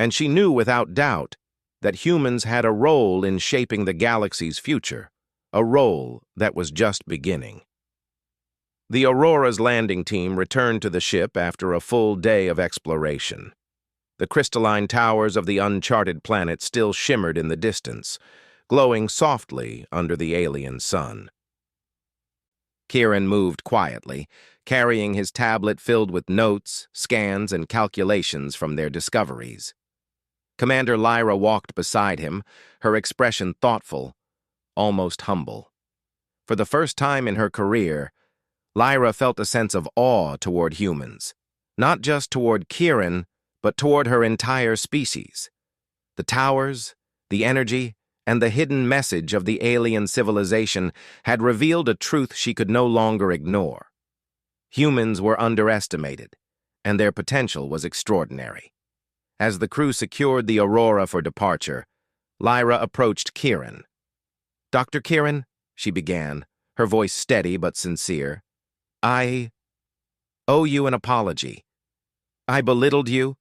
And she knew without doubt that humans had a role in shaping the galaxy's future, a role that was just beginning. The Aurora's landing team returned to the ship after a full day of exploration. The crystalline towers of the uncharted planet still shimmered in the distance, glowing softly under the alien sun. Kieran moved quietly, carrying his tablet filled with notes, scans, and calculations from their discoveries. Commander Lyra walked beside him, her expression thoughtful, almost humble. For the first time in her career, Lyra felt a sense of awe toward humans, not just toward Kieran, but toward her entire species. The towers, the energy, and the hidden message of the alien civilization had revealed a truth she could no longer ignore. Humans were underestimated, and their potential was extraordinary. As the crew secured the Aurora for departure, Lyra approached Kieran. "Dr. Kieran," she began, her voice steady but sincere, "I owe you an apology. I belittled you,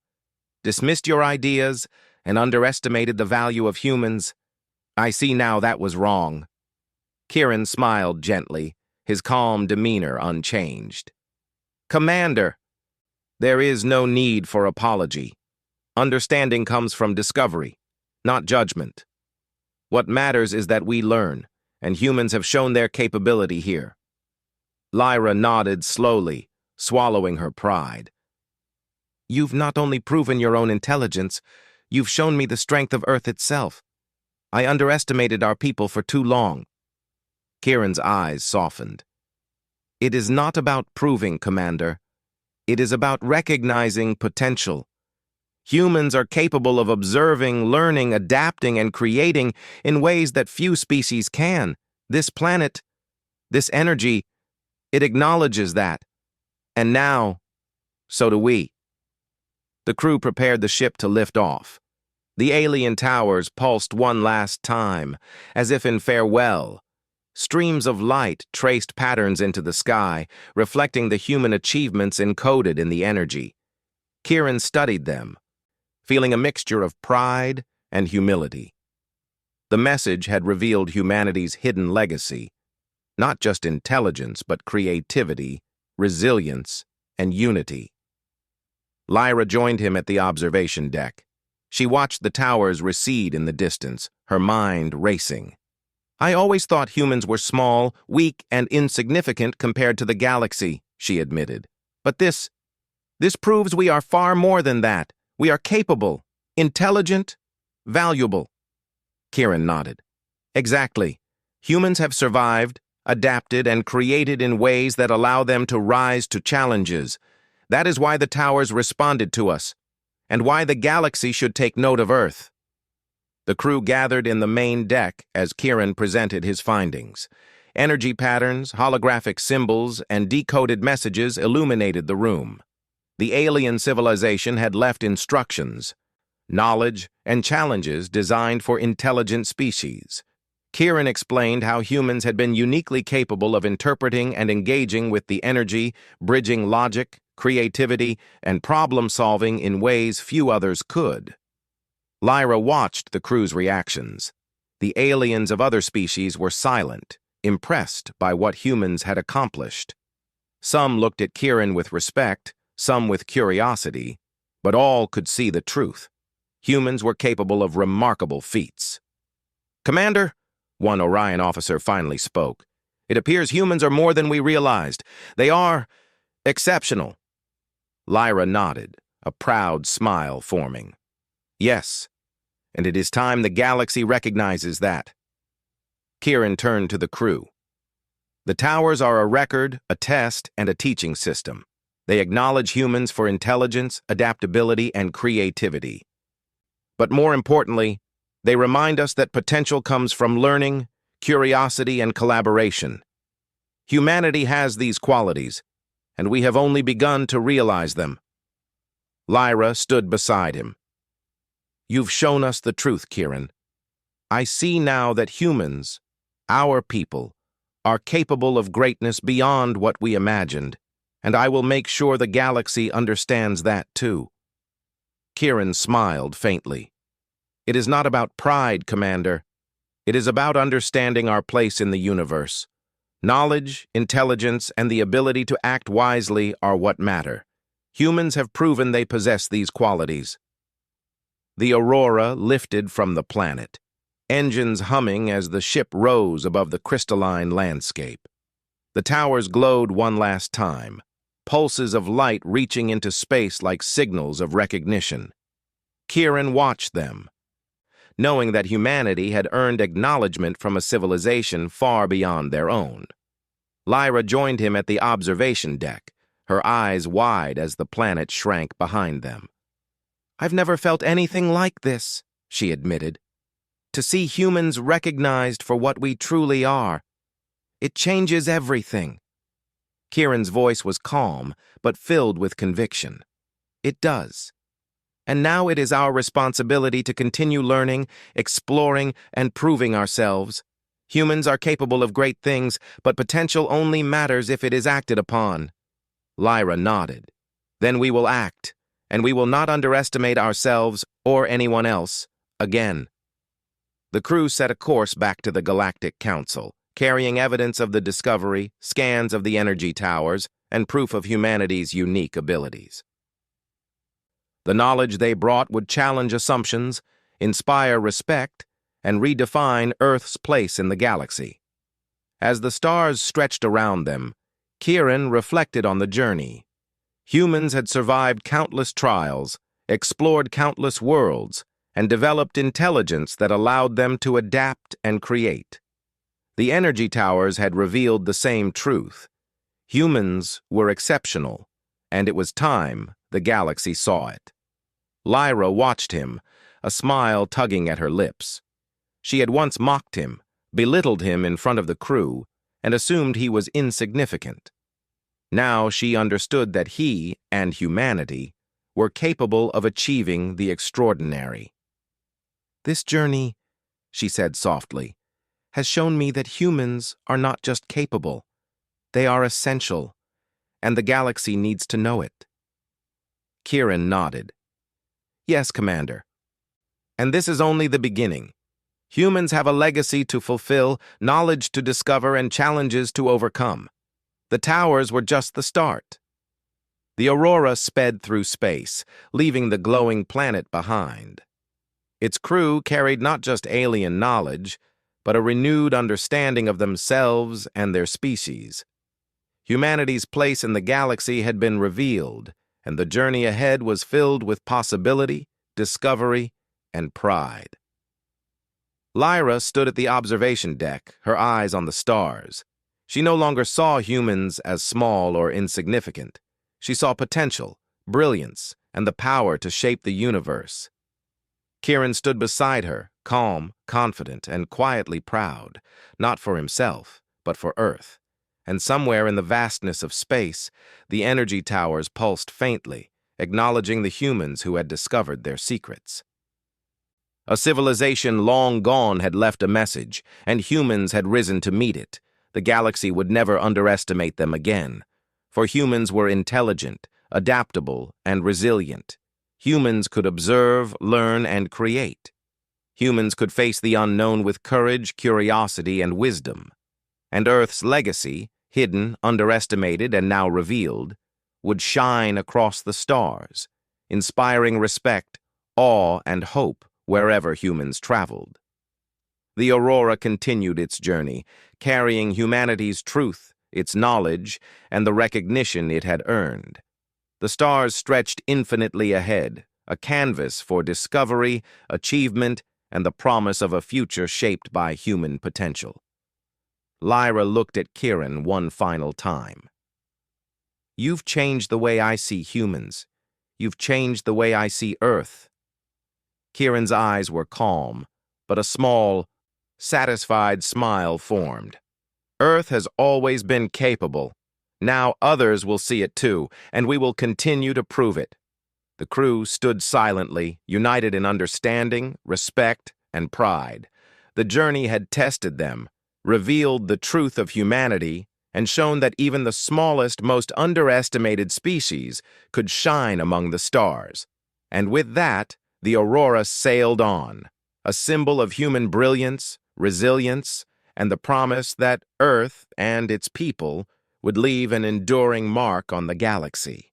dismissed your ideas, and underestimated the value of humans. I see now that was wrong." Kieran smiled gently, his calm demeanor unchanged. "Commander, there is no need for apology. Understanding comes from discovery, not judgment. What matters is that we learn, and humans have shown their capability here." Lyra nodded slowly, swallowing her pride. "You've not only proven your own intelligence, you've shown me the strength of Earth itself. I underestimated our people for too long." Kieran's eyes softened. "It is not about proving, Commander. It is about recognizing potential. Humans are capable of observing, learning, adapting, and creating in ways that few species can. This planet, this energy, it acknowledges that. And now, so do we." The crew prepared the ship to lift off. The alien towers pulsed one last time, as if in farewell. Streams of light traced patterns into the sky, reflecting the human achievements encoded in the energy. Kieran studied them, feeling a mixture of pride and humility. The message had revealed humanity's hidden legacy, not just intelligence, but creativity, resilience, and unity. Lyra joined him at the observation deck. She watched the towers recede in the distance, her mind racing. "I always thought humans were small, weak, and insignificant compared to the galaxy," she admitted. "But this proves we are far more than that. We are capable, intelligent, valuable." Kieran nodded. "Exactly. Humans have survived, adapted, and created in ways that allow them to rise to challenges. That is why the towers responded to us, and why the galaxy should take note of Earth." The crew gathered in the main deck as Kieran presented his findings. Energy patterns, holographic symbols, and decoded messages illuminated the room. The alien civilization had left instructions, knowledge, and challenges designed for intelligent species. Kieran explained how humans had been uniquely capable of interpreting and engaging with the energy, bridging logic, creativity, and problem-solving in ways few others could. Lyra watched the crew's reactions. The aliens of other species were silent, impressed by what humans had accomplished. Some looked at Kieran with respect, some with curiosity, but all could see the truth. Humans were capable of remarkable feats. "Commander," one Orion officer finally spoke, "it appears humans are more than we realized. They are exceptional." Lyra nodded, a proud smile forming. "Yes, and it is time the galaxy recognizes that." Kieran turned to the crew. "The towers are a record, a test, and a teaching system. They acknowledge humans for intelligence, adaptability, and creativity. But more importantly, they remind us that potential comes from learning, curiosity, and collaboration. Humanity has these qualities, and we have only begun to realize them." Lyra stood beside him. "You've shown us the truth, Kieran. I see now that humans, our people, are capable of greatness beyond what we imagined, and I will make sure the galaxy understands that too." Kieran smiled faintly. "It is not about pride, Commander. It is about understanding our place in the universe. Knowledge, intelligence, and the ability to act wisely are what matter. Humans have proven they possess these qualities." The Aurora lifted from the planet. engines humming as the ship rose above the crystalline landscape. The towers glowed one last time, pulses of light reaching into space like signals of recognition. Kieran watched them, knowing that humanity had earned acknowledgement from a civilization far beyond their own. Lyra joined him at the observation deck, her eyes wide as the planet shrank behind them. "I've never felt anything like this," she admitted. "To see humans recognized for what we truly are. It changes everything." Kieran's voice was calm, but filled with conviction. "It does. And now it is our responsibility to continue learning, exploring, and proving ourselves. Humans are capable of great things, but potential only matters if it is acted upon." Lyra nodded. "Then we will act, and we will not underestimate ourselves or anyone else again." The crew set a course back to the Galactic Council, carrying evidence of the discovery, scans of the energy towers, and proof of humanity's unique abilities. The knowledge they brought would challenge assumptions, inspire respect, and redefine Earth's place in the galaxy. As the stars stretched around them, Kieran reflected on the journey. Humans had survived countless trials, explored countless worlds, and developed intelligence that allowed them to adapt and create. The energy towers had revealed the same truth. Humans were exceptional, and it was time the galaxy saw it. Lyra watched him, a smile tugging at her lips. She had once mocked him, belittled him in front of the crew, and assumed he was insignificant. Now she understood that he and humanity were capable of achieving the extraordinary. "This journey," she said softly, "has shown me that humans are not just capable. They are essential, and the galaxy needs to know it." Kieran nodded. "Yes, Commander. And this is only the beginning. Humans have a legacy to fulfill, knowledge to discover, and challenges to overcome. The towers were just the start." The Aurora sped through space, leaving the glowing planet behind. Its crew carried not just alien knowledge, but a renewed understanding of themselves and their species. Humanity's place in the galaxy had been revealed, and the journey ahead was filled with possibility, discovery, and pride. Lyra stood at the observation deck, her eyes on the stars. She no longer saw humans as small or insignificant. She saw potential, brilliance, and the power to shape the universe. Kieran stood beside her, calm, confident, and quietly proud, not for himself, but for Earth. And somewhere in the vastness of space, the energy towers pulsed faintly, acknowledging the humans who had discovered their secrets. A civilization long gone had left a message, and humans had risen to meet it. The galaxy would never underestimate them again, for humans were intelligent, adaptable, and resilient. Humans could observe, learn, and create. Humans could face the unknown with courage, curiosity, and wisdom. And Earth's legacy, hidden, underestimated, and now revealed, would shine across the stars, inspiring respect, awe, and hope wherever humans traveled. The Aurora continued its journey, carrying humanity's truth, its knowledge, and the recognition it had earned. The stars stretched infinitely ahead, a canvas for discovery, achievement, and the promise of a future shaped by human potential. Lyra looked at Kieran one final time. "You've changed the way I see humans. You've changed the way I see Earth." Kieran's eyes were calm, but a small, satisfied smile formed. "Earth has always been capable. Now others will see it too, and we will continue to prove it." The crew stood silently, united in understanding, respect, and pride. The journey had tested them, revealed the truth of humanity, and shown that even the smallest, most underestimated species could shine among the stars. And with that, the Aurora sailed on, a symbol of human brilliance, resilience, and the promise that Earth and its people would leave an enduring mark on the galaxy.